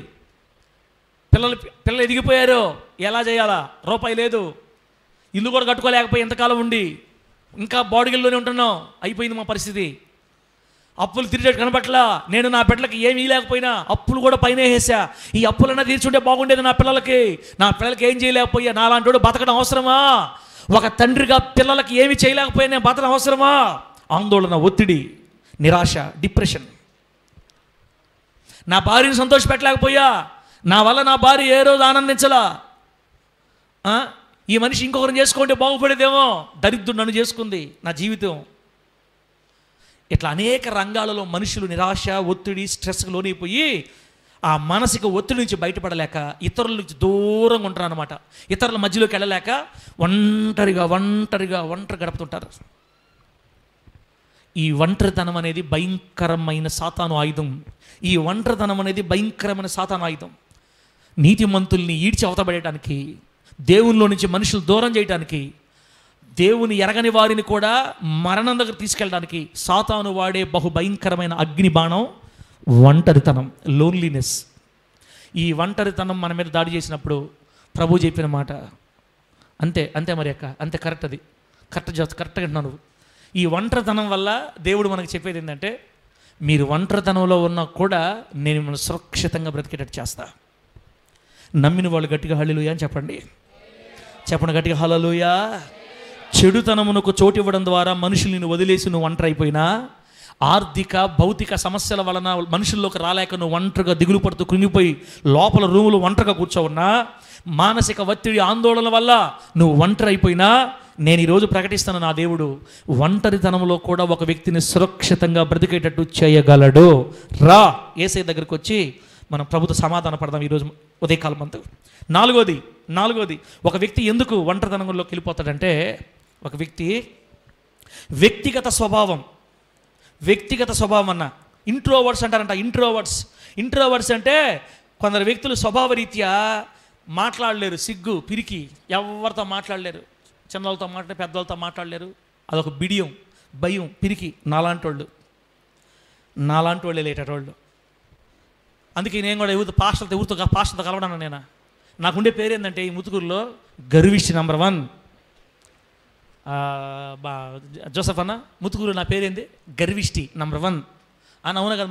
పిల్లలు ఎదిగిపోయారు, ఎలా చేయాలా, రూపాయి లేదు, ఇల్లు కూడా కట్టుకోలేకపోయి ఎంతకాలం ఉండి ఇంకా బాడీగిల్లోనే ఉంటున్నాం, అయిపోయింది మా పరిస్థితి. అప్పులు తిరిగేట్టు కనబట్లా, నేను నా బిడ్డలకి ఏమీ లేకపోయినా అప్పులు కూడా పైన వేసా, ఈ అప్పులన్నా తీర్చుంటే బాగుండేది నా పిల్లలకి ఏం చేయలేకపోయా, నాలాంటి వాడు బతకడం అవసరమా? ఒక తండ్రిగా పిల్లలకి ఏమి చేయలేకపోయినా నేను బతకడం అవసరమా? ఆందోళన, ఒత్తిడి, నిరాశ, డిప్రెషన్. నా భార్యను సంతోషపెట్టలేకపోయా, నా వల్ల నా భార్య ఏ రోజు ఆనందించలా, ఈ మనిషి ఇంకొకరిని చేసుకుంటే బాగుపడేదేమో, దరిద్రుడు నన్ను చేసుకుంది, నా జీవితం. ఇట్లా అనేక రంగాలలో మనుషులు నిరాశ, ఒత్తిడి, స్ట్రెస్కి లోనైపోయి ఆ మానసిక ఒత్తిడి నుంచి బయటపడలేక ఇతరుల నుంచి దూరంగా ఉంటారు అన్నమాట. ఇతరుల మధ్యలోకి వెళ్ళలేక ఒంటరిగా గడుపుతుంటారు. ఈ ఒంటరితనం అనేది భయంకరమైన సాతాను ఆయుధం. ఈ ఒంటరితనం అనేది భయంకరమైన సాతాను ఆయుధం. నీతిమంతుల్ని ఈడ్చి అవతబడేయడానికి, దేవునిలో నుంచి మనుషులు దూరం చేయడానికి, దేవుని ఎరగని వారిని కూడా మరణం దగ్గర తీసుకెళ్ళడానికి సాతాను వాడే బహుభయంకరమైన అగ్ని బాణం ఒంటరితనం, లోన్లీనెస్. ఈ ఒంటరితనం మన మీద దాడి చేసినప్పుడు ప్రభు చెప్పిన మాట అంతే మరి అక్క, అంతే కరెక్ట్, అది కరెక్ట్గా అంటున్నాను. ఈ ఒంటరితనం వల్ల దేవుడు మనకు చెప్పేది ఏంటంటే, మీరు ఒంటరితనంలో ఉన్నా కూడా నేను మిమ్మల్ని సురక్షితంగా బ్రతికేటట్టు చేస్తా. నమ్మిన వాళ్ళు గట్టిగా హల్లెలూయా అని చెప్పండి గట్టిగా హల్లెలూయా. చెడుతనమునకు చోటు ఇవ్వడం ద్వారా మనుషుల్ని వదిలేసి నువ్వు ఒంటరి అయిపోయినా, ఆర్థిక భౌతిక సమస్యల వలన మనుషుల్లోకి రాలేక నువ్వు ఒంటరిగా దిగులు పడుతూ కృంగిపోయి లోపల రూములు ఒంటరిగా కూర్చోవున్నా, మానసిక ఒత్తిడి, ఆందోళన వల్ల నువ్వు ఒంటరి అయిపోయినా, నేను ఈరోజు ప్రకటిస్తాను, నా దేవుడు ఒంటరితనంలో కూడా ఒక వ్యక్తిని సురక్షితంగా బ్రతికేటట్టు చేయగలడు. రా యేసయ్య దగ్గరికి వచ్చి మనం ప్రభుతో సమాధాన పడదాం ఈరోజు ఉదయకాలం అంతా. నాలుగోది ఒక వ్యక్తి ఎందుకు ఒంటరితనంలోకి వెళ్ళిపోతాడంటే, ఒక వ్యక్తి వ్యక్తిగత స్వభావం అన్న ఇంట్రోవర్ట్స్ అంటారంట. ఇంట్రోవర్ట్స్ అంటే కొందరు వ్యక్తులు స్వభావరీత్యా మాట్లాడలేరు, సిగ్గు, పిరికి, ఎవరితో మాట్లాడలేరు, చిన్నవాళ్ళతో మాట్లాడే, పెద్దవాళ్ళతో మాట్లాడలేరు. అదొక బిడియం, భయం, పిరికి. నాలాంటి వాళ్ళు లేటోళ్ళు. అందుకే నేను కూడా పాస్టర్తో కలవడాను. నేను నాకుండే పేరు ఏంటంటే ఈ ముతుకూరులో గర్విష్టి నంబర్ 1. జోసఫ్ అన్న, ముతుకూరు నా పేరేంది? గర్విష్టి నంబర్ 1 అని. అవునా కదా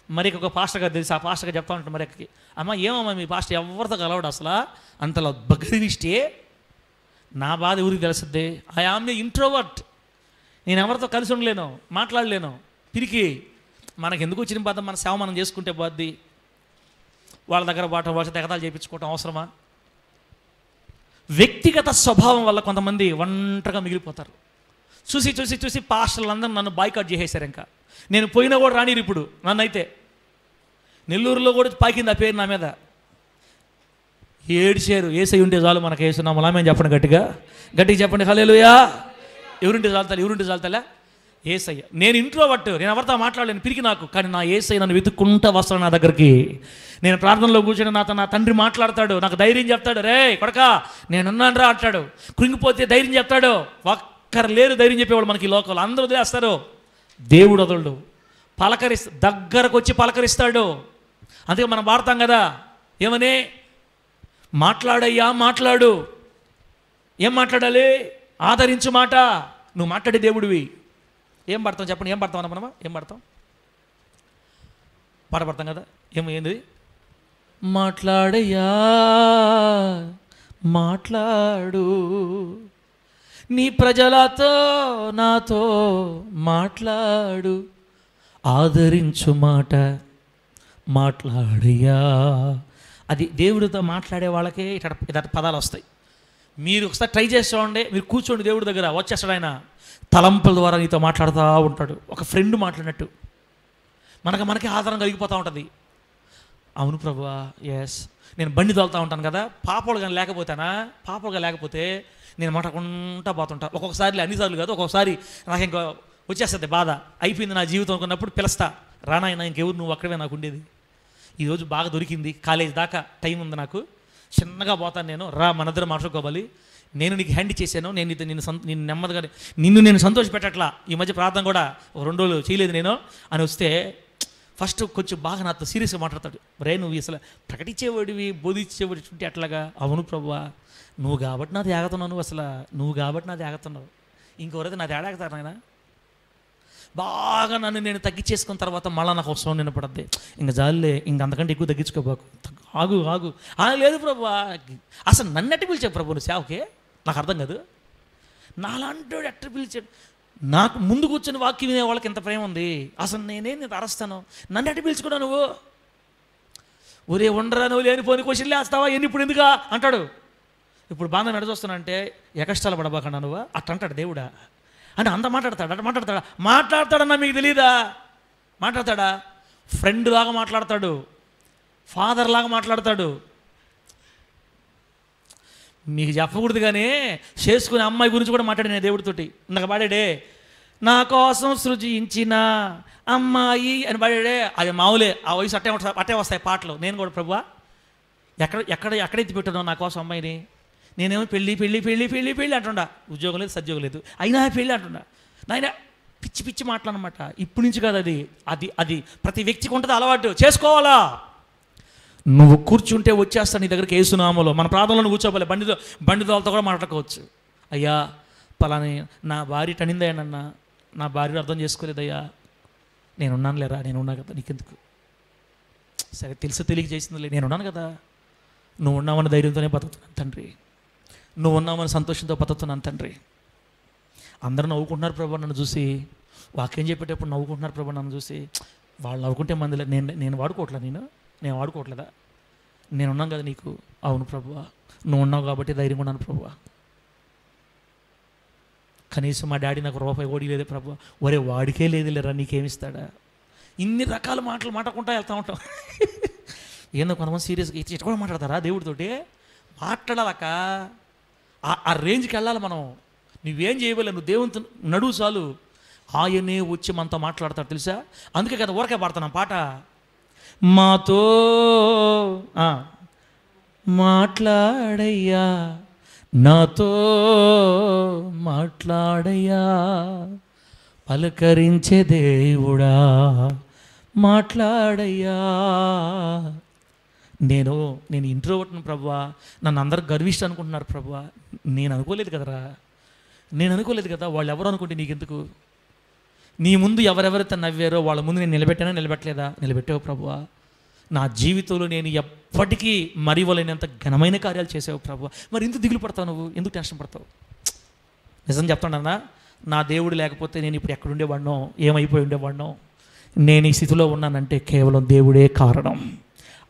మరి ఒక పాస్టర్ గారు తెలిసి, ఆ పాస్టర్ గారు చెప్తా ఉంటాను మరెక్కకి, అమ్మ ఏమమ్మా మీ పాస్టర్ ఎవరితో కలవడు అసలు, అంతలో గర్విష్టి. నా బాధ ఊరికి తెలుస్తుంది. I am a introvert. నేను ఎవరితో కలిసి ఉండలేను, మాట్లాడలేను, పిరికి. మనకు ఎందుకు వచ్చిన బాధ? మన సేవ మనం చేసుకుంటే పోద్ది. వాళ్ళ దగ్గర తెగతాలు చేయించుకోవటం అవసరమా? వ్యక్తిగత స్వభావం వల్ల కొంతమంది ఒంటరిగా మిగిలిపోతారు. చూసి పాస్టర్లు అందరూ నన్ను బాయ్కాట్ చేసేశారు. ఇంకా నేను పోయినా కూడా రానిరు ఇప్పుడు నన్ను. అయితే నెల్లూరులో కూడా పాకింది ఆ పేరు నా మీద. ఏడ్చారు. యేసయ్య ఉంటే చాలు మనకు వేస్తున్నాము. లామేం చెప్పండి, గట్టిగా చెప్పండి హల్లెలూయా. ఎవరుంటే చాలుతా? యేసయ్య. నేను ఇంట్రోవర్ట్, నేను ఎవరితో మాట్లాడలేను, పిరికి నాకు. కానీ నా యేసయ్య నన్ను వెతుక్కుంటా వస్తాడు నా దగ్గరికి. నేను ప్రార్థనలో కూర్చొని నాతో నా తండ్రి మాట్లాడతాడు, నాకు ధైర్యం చెప్తాడు. రే కొడకా నేనున్నాను రా అంటాడు. కృంగిపోతే ధైర్యం చెప్తాడు. ఒక్కరు లేరు ధైర్యం చెప్పేవాళ్ళు మనకి ఈ లోకంలో. అందరూ వదిలేస్తారు, దేవుడు వదలడు. దగ్గరకు వచ్చి పలకరిస్తాడు. అందుకే మనం వాడతాం కదా, ఏమని? మాట్లాడయ్యా మాట్లాడు. ఏం మాట్లాడాలి? ఆదరించు మాట. నువ్వు మాట్లాడే దేవుడివి. ఏం పడతాం చెప్పండి? ఏం పడతాం అన్న మనమా? ఏం పడతాం? పాట పడతాం కదా. ఏంది? మాట్లాడయ్యా మాట్లాడు, నీ ప్రజలతో నాతో మాట్లాడు, ఆదరించు మాట మాట్లాడయ్యా. అది దేవుడితో మాట్లాడే వాళ్ళకే ఇట్లా పదాలు వస్తాయి. మీరు ఒకసారి ట్రై చేసి చూడండి. మీరు కూర్చోండి దేవుడి దగ్గర, వచ్చేస్తాడు ఆయన. తలంపుల ద్వారా నీతో మాట్లాడుతూ ఉంటాడు, ఒక ఫ్రెండ్ మాట్లాడినట్టు. మనకి ఆధారం కలిగిపోతూ ఉంటుంది. అవును ప్రభువా, ఎస్. నేను బండి తోలుతూ ఉంటాను కదా, పాపలు కానీ లేకపోతే నేను మాట్లాడుకుంటా పోతుంటా. ఒక్కొక్కసారి అన్నిసార్లు కాదు, ఒక్కొక్కసారి నాకు ఇంకా వచ్చేస్తుంది బాధ. అయిపోయింది నా జీవితం అనుకున్నప్పుడు పిలుస్తా, రానాయన ఇంకెవరు, నువ్వు అక్కడే నాకు ఉండేది. ఈరోజు బాగా దొరికింది, కాలేజ్ దాకా టైం ఉంది నాకు, చిన్నగా పోతాను నేను, రా మనిద్దరం మాట్లాడుకోవాలి. నేను నీకు హ్యాండ్ చేశాను, నేను నెమ్మదిగా నేను సంతోషపెట్టట్లా. ఈ మధ్య ప్రార్థన కూడా 2 రోజులు చేయలేదు నేను అని వస్తే ఫస్ట్ కొంచెం బాగా నాతో సీరియస్గా మాట్లాడతాడు. రే నువ్వు అసలు ప్రకటించేవాడివి, బోధించేవాడి చుట్టి అట్లాగా. అవును ప్రభువా, నువ్వు కాబట్టి నాది ఆగుతున్నావు, నువ్వు కాబట్టి నాది ఆగుతున్నావు, ఇంకెవరైతే నాది ఆడాగుతారు నాయన. బాగా నేను తగ్గించేసుకున్న తర్వాత మళ్ళీ నాకు అవసరం నినపడద్ది. ఇంకా జాలే, ఇంక అంతకంటే ఎక్కువ తగ్గించుకోబాకు, ఆగు. లేదు ప్రభువా, అసలు నన్నెట్టు పిలిచావు ప్రభు నువ్వు సేవకే? నాకు అర్థం కాదు. నాలాంటి ఎట్ట పిలిచాడు? నాకు ముందు కూర్చొని వాక్యం వినే వాళ్ళకి ఎంత ప్రేమ ఉంది. అసలు నేను అరస్తాను, నన్ను ఎట్ట పిలుచుకున్నా నువ్వు? ఒరే ఉండరా, నువ్వు లేనిపోని క్వశ్చన్లు వేస్తావా, ఇప్పుడు ఎందుకా అంటాడు. ఇప్పుడు బాగా నడిచొస్తానంటే ఎకష్టాలు పడబాకన్నా నువ్వు అట్ట అంటాడు దేవుడా. అంటే అంత మాట్లాడతాడన్నా మీకు తెలీదా? మాట్లాడతాడా? ఫ్రెండ్ లాగా మాట్లాడతాడు, ఫాదర్ లాగా మాట్లాడతాడు. మీకు చెప్పకూడదు కానీ చేసుకునే అమ్మాయి గురించి కూడా మాట్లాడిన దేవుడితోటి. ఇందాక పాడాడే, నా కోసం సృజించిన అమ్మాయి అని పాడాడే. అది మామూలే, ఆ వయసు అట్టే వస్తాయి పాటలు. నేను కూడా ప్రభువా ఎక్కడెత్తి పెట్టాను నా కోసం అమ్మాయిని? నేనేమో పెళ్ళి అంటుండా. ఉద్యోగం లేదు, సద్యోగం లేదు, అయినా పెళ్ళి అంటుండా. నాయన పిచ్చి మాటలన్నమాట. ఇప్పుడు నుంచి కాదు, అది ప్రతి వ్యక్తికి ఉంటుంది అలవాటు, చేసుకోవాలా. నువ్వు కూర్చుంటే వచ్చేస్తా నీ దగ్గరికి యేసునామములో. మన ప్రాంతంలో కూర్చోవాలి, బండిదోలతో కూడా మాట్లాడుకోవచ్చు. అయ్యా పలాని నా భార్య టనిందయ్యానన్నా, నా భార్యను అర్థం చేసుకోలేదయ్యా, నేనున్నాను లేరా, నేనున్నా కదా, నీకెందుకు? సరే తెలుసు తెలియక చేసిందిలే, నేనున్నాను కదా. నువ్వు ఉన్నామని ధైర్యంతోనే బతుకుతున్నాను తండ్రి, నువ్వు ఉన్నామని సంతోషంతో బతుకుతున్నాను తండ్రి. అందరూ నవ్వుకుంటున్నారు ప్రభు నన్ను చూసి, వాక్యం చెప్పేటప్పుడు నవ్వుకుంటున్నారు ప్రభు నన్ను చూసి. వాళ్ళు నవ్వుకుంటే మందిలే, నేను వాడుకోవట్లేదా? నేనున్నాను కదా నీకు. అవును ప్రభువా, నువ్వు ఉన్నావు కాబట్టి ధైర్యంగా ఉన్నాను ప్రభువా. కనీసం మా డాడీ నాకు రూపాయి ఓడి లేదే ప్రభువా. ఒరే వాడికే లేదు లేరా, నీకేమిస్తాడా? ఇన్ని రకాల మాటలు మాట్లాడుకుంటా వెళ్తూ ఉంటాం. ఏందో కొంతమంది సీరియస్గా ఇట్లా కూడా మాట్లాడతారా దేవుడితోటి? మాట్లాడాలక ఆ రేంజ్కి వెళ్ళాలి మనం. నువ్వేం చేయవలే, నువ్వు దేవునితో నడువు చాలు, ఆయనే వచ్చి మనతో మాట్లాడతాడు తెలుసా. అందుకే కదా ఊరకే పాడుతున్నాం పాట, మాతో మాట్లాడయ్యా, నాతో మాట్లాడయ్యా, పలకరించే దేవుడా మాట్లాడయ్యా. నేను ఇంట్రోవర్ట్ను ప్రభువా, నన్ను అందరూ గర్విష్ట అనుకుంటున్నారు ప్రభువా. నేను అనుకోలేదు కదా. వాళ్ళు ఎవరు అనుకుంటే నీకెందుకు? నీ ముందు ఎవరెవరైతే నవ్వారో వాళ్ళ ముందు నేను నిలబెట్టలేదా? నిలబెట్టావు ప్రభువా. నా జీవితంలో నేను ఎప్పటికీ మరివలేనంత ఘనమైన కార్యాలు చేసావు ప్రభువా. మరి ఎందుకు దిగులు పడతావు నువ్వు? ఎందుకు టెన్షన్ పడతావు? నిజం చెప్తానన్నా, నా దేవుడు లేకపోతే నేను ఇప్పుడు ఎక్కడుండేవాడినో, ఏమైపోయి ఉండేవాడినో. నేను ఈ స్థితిలో ఉన్నానంటే కేవలం దేవుడే కారణం.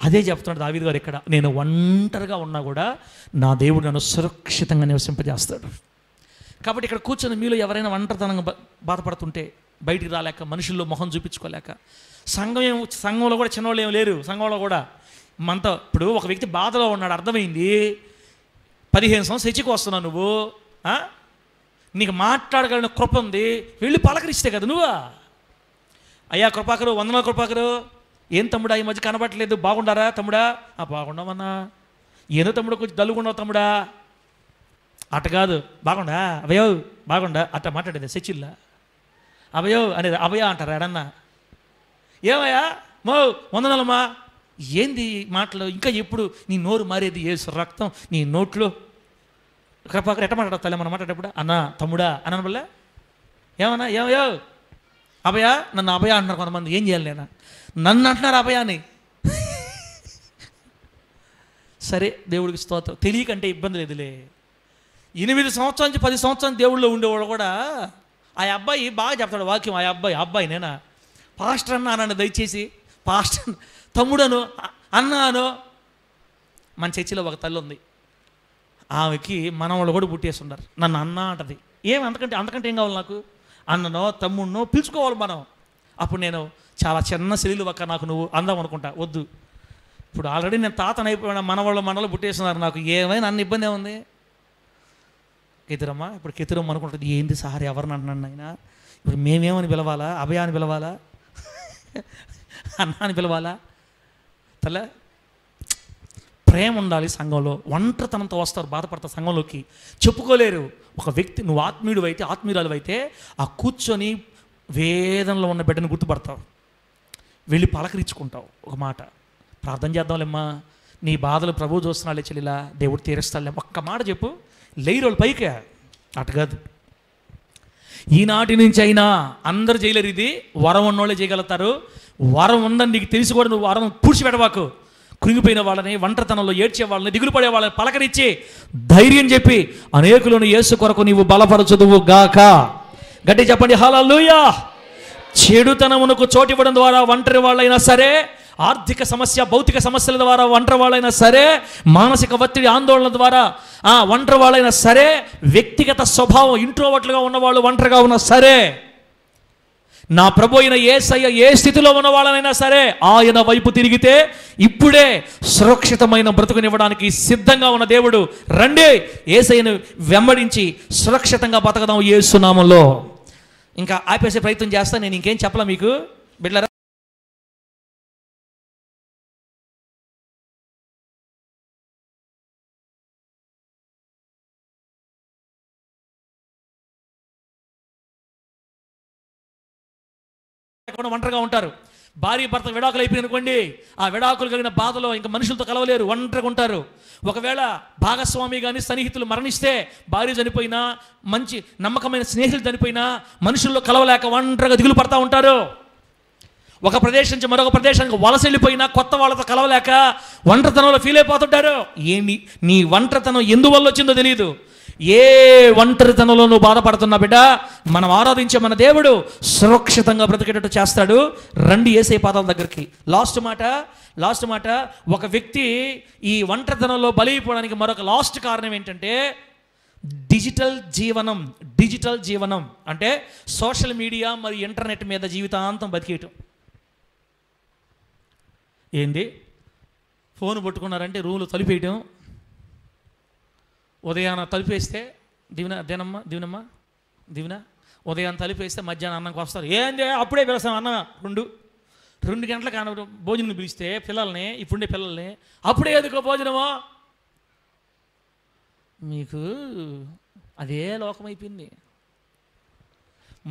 అదే చెప్తున్నాడు దావీదు గారు ఇక్కడ, నేను ఒంటరిగా ఉన్నా కూడా నా దేవుడు నన్ను సురక్షితంగా నివసింపజేస్తాడు. కాబట్టి ఇక్కడ కూర్చొని మీలో ఎవరైనా ఒంటరితనంగా బాధపడుతుంటే, బయటికి రాలేక, మనుషుల్లో మొహం చూపించుకోలేక, సంఘంలో కూడా చిన్నవాళ్ళు ఏమి లేరు, సంఘంలో కూడా మనతో ఇప్పుడు ఒక వ్యక్తి బాధలో ఉన్నాడు, అర్థమైంది. 15 సంవత్సరాలు హెచ్చుకు వస్తున్నావు నువ్వు, నీకు మాట్లాడగలిగిన కృప ఉంది, వెళ్ళి పలకరిస్తే కదా నువ్వా. అయ్యా కృపాకరు, వందనాలు కృపాకరు, ఏం తమ్ముడా ఈ మధ్య కనబట్టలేదు, బాగుండారా తమ్ముడా? బాగుండమన్నా. ఏదో తమ్ముడు కొంచెం దల్లుగుండవు తమ్ముడా. అట కాదు, బాగుండా అభయో, బాగుండా అట్ట మాట్లాడేది సచిల్లా. అభయో అనేది అభయ అంటారా ఎడన్నా? ఏమయ్యా మో వందనాలమ్మా. ఏంది మాటలు? ఇంకా ఎప్పుడు నీ నోరు మారేది? ఏసు రక్తం నీ నోట్లో. కృపాకర్ ఎట్ట మాట్లాడతా తల్లి మనం మాట్లాడేప్పుడు? అన్నా తమ్ముడా అన్నాను వల్ల ఏమన్నా? ఏమయ్యో అభయ, నన్ను అభయ అంటున్నారు కొంతమంది. ఏం చేయాలి నేను? నన్ను అంటున్నారు అభయ అని. సరే దేవుడికి స్తోత్రం. తెలియకంటే ఇబ్బంది లేదులే. 8 సంవత్సరాల నుంచి 10 సంవత్సరాలు దేవుళ్ళో ఉండేవాడు కూడా ఆ అబ్బాయి బాగా చెప్తాడు వాక్యం. ఆ అబ్బాయి నేనా పాస్టర్ అన్నా నన్ను దయచేసి పాస్టర్ తమ్ముడను అన్నాను. మన చర్చిలో ఒక తల్లి ఉంది, ఆమెకి మనవాళ్ళు కూడా పుట్టేస్తున్నారు. నన్ను అన్న అంటది. అంతకంటే ఏం కావాలి నాకు? అన్ననో తమ్ముడినో పిలుచుకోవాలి మనం. అప్పుడు నేను చాలా చిన్న శరీరం ఒక్క నాకు నువ్వు అందాం అనుకుంటా. వద్దు, ఇప్పుడు ఆల్రెడీ నేను తాతను అయిపోయినా, మనవాళ్ళు పుట్టేస్తున్నారు. నాకు ఏమైనా అన్న ఇబ్బంది ఏముంది? కెతిరమ్మా, ఇప్పుడు కెతిరమ్మ అనుకుంటుంది, ఏంది సార్ ఎవరిని అంటున్నాను అయినా? ఇప్పుడు మేమేమని పిలవాలా? అభయ అని పిలవాలా? అన్న అని పిలవాలా? తల ప్రేమ ఉండాలి సంఘంలో. ఒంటరితనంతో వస్తారు, బాధపడతారు సంఘంలోకి, చెప్పుకోలేరు. ఒక వ్యక్తి, నువ్వు ఆత్మీయుడు అయితే, ఆత్మీయురాలు అయితే, ఆ కూర్చొని వేదనలో ఉన్న బిడ్డను గుర్తుపడతావు, వెళ్ళి పలకరించుకుంటావు. ఒక మాట ప్రార్థన చేద్దాంలేమ్మా, నీ బాధలు ప్రభువు చూస్తున్నాళ్ళే చెల్లిలా, దేవుడు తీరుస్తాలే, ఒక్క మాట చెప్పు, లేరోళ్ళు పైకి. అటు కాదు. ఈనాటి నుంచి అయినా అందరు చేయలేరు, ఇది వరం ఉన్నోళ్ళే చేయగలుగుతారు. వరం ఉందని నీకు తెలిసి కూడా నువ్వు వరం పూడ్చిపెట్టవాకు. కృంగిపోయిన వాళ్ళని, ఒంటరితనంలో ఏడ్చే వాళ్ళని, దిగులు పడే వాళ్ళని పలకరించి ధైర్యం చెప్పి అనేకులను యేసు కొరకు నీవు బలపరచుదువు గాక. గట్టి చెప్పండి హల్లెలూయా. చెడుతనమునకు చోటివ్వడం ద్వారా ఒంటరి వాళ్ళైనా సరే, ఆర్థిక సమస్య, భౌతిక సమస్యల ద్వారా ఒంటరి వాళ్ళైనా సరే, మానసిక ఒత్తిడి, ఆందోళన ద్వారా ఒంటరి వాళ్ళైనా సరే, వ్యక్తిగత స్వభావం ఇంట్రోవర్ట్లుగా ఉన్నవాళ్ళు ఒంటరిగా ఉన్నా సరే, నా ప్రభు అయిన యేసయ్య ఏ స్థితిలో ఉన్న వాళ్ళనైనా సరే ఆయన వైపు తిరిగితే ఇప్పుడే సురక్షితమైన బ్రతుకునివ్వడానికి సిద్ధంగా ఉన్న దేవుడు. రండి యేసయ్యను వెంబడించి సురక్షితంగా బతకదాం యేసు నామములో. ఇంకా ఆపేసే ప్రయత్నం చేస్తా, నేను ఇంకేం చెప్పలా మీకు బిడ్డలారా. ఒంటరిగా ఉంటారు. భార్య భర్త విడాకులు అయిపోయింది అనుకోండి, ఆ విడాకులు కలిగిన బాధలో ఇంకా మనుషులతో కలవలేరు, ఒంటరిగా ఉంటారు. ఒకవేళ భాగస్వామి కానీ స్నేహితులు మరణిస్తే, భార్య చనిపోయినా, మంచి నమ్మకమైన స్నేహితులు చనిపోయినా, మనుషుల్లో కలవలేక ఒంటరిగా దిగులు పడతా ఉంటారు. ఒక ప్రదేశం నుంచి మరొక ప్రదేశానికి వలస వెళ్ళిపోయినా కొత్త వాళ్ళతో కలవలేక ఒంటరితనంలో ఫీల్ అయిపోతుంటారు. నీ ఒంటరితనం ఎందువల్ల వచ్చిందో తెలియదు. ఏ ఒంటరితనంలో నువ్వు బాధపడుతున్నా బిడ్డ, మనం ఆరాధించే మన దేవుడు సురక్షితంగా బ్రతికేటట్టు చేస్తాడు. రండి యేసయ్య పాదాల దగ్గరికి. లాస్ట్ మాట, ఒక వ్యక్తి ఈ ఒంటరితనంలో బలైపోవడానికి మరొక లాస్ట్ కారణం ఏంటంటే డిజిటల్ జీవనం అంటే సోషల్ మీడియా మరియు ఇంటర్నెట్ మీద జీవితాంతం బతికేయటం. ఏంది? ఫోన్ పట్టుకున్నారంటే రూమ్లో తలుపేయటం, ఉదయాన్న తలుపేస్తే దీవెన ఉదయాన్ని తలుపేస్తే మధ్యాహ్నం అన్నంకి వస్తారు. ఏంది అప్పుడే పిలుస్తాం అన్న, 2 గంటలకు అన్న భోజనం పిలిస్తే పిల్లల్ని, ఇప్పుడుండే పిల్లల్ని, అప్పుడే ఎందుకో భోజనమో. మీకు అదే లోకం అయిపోయింది.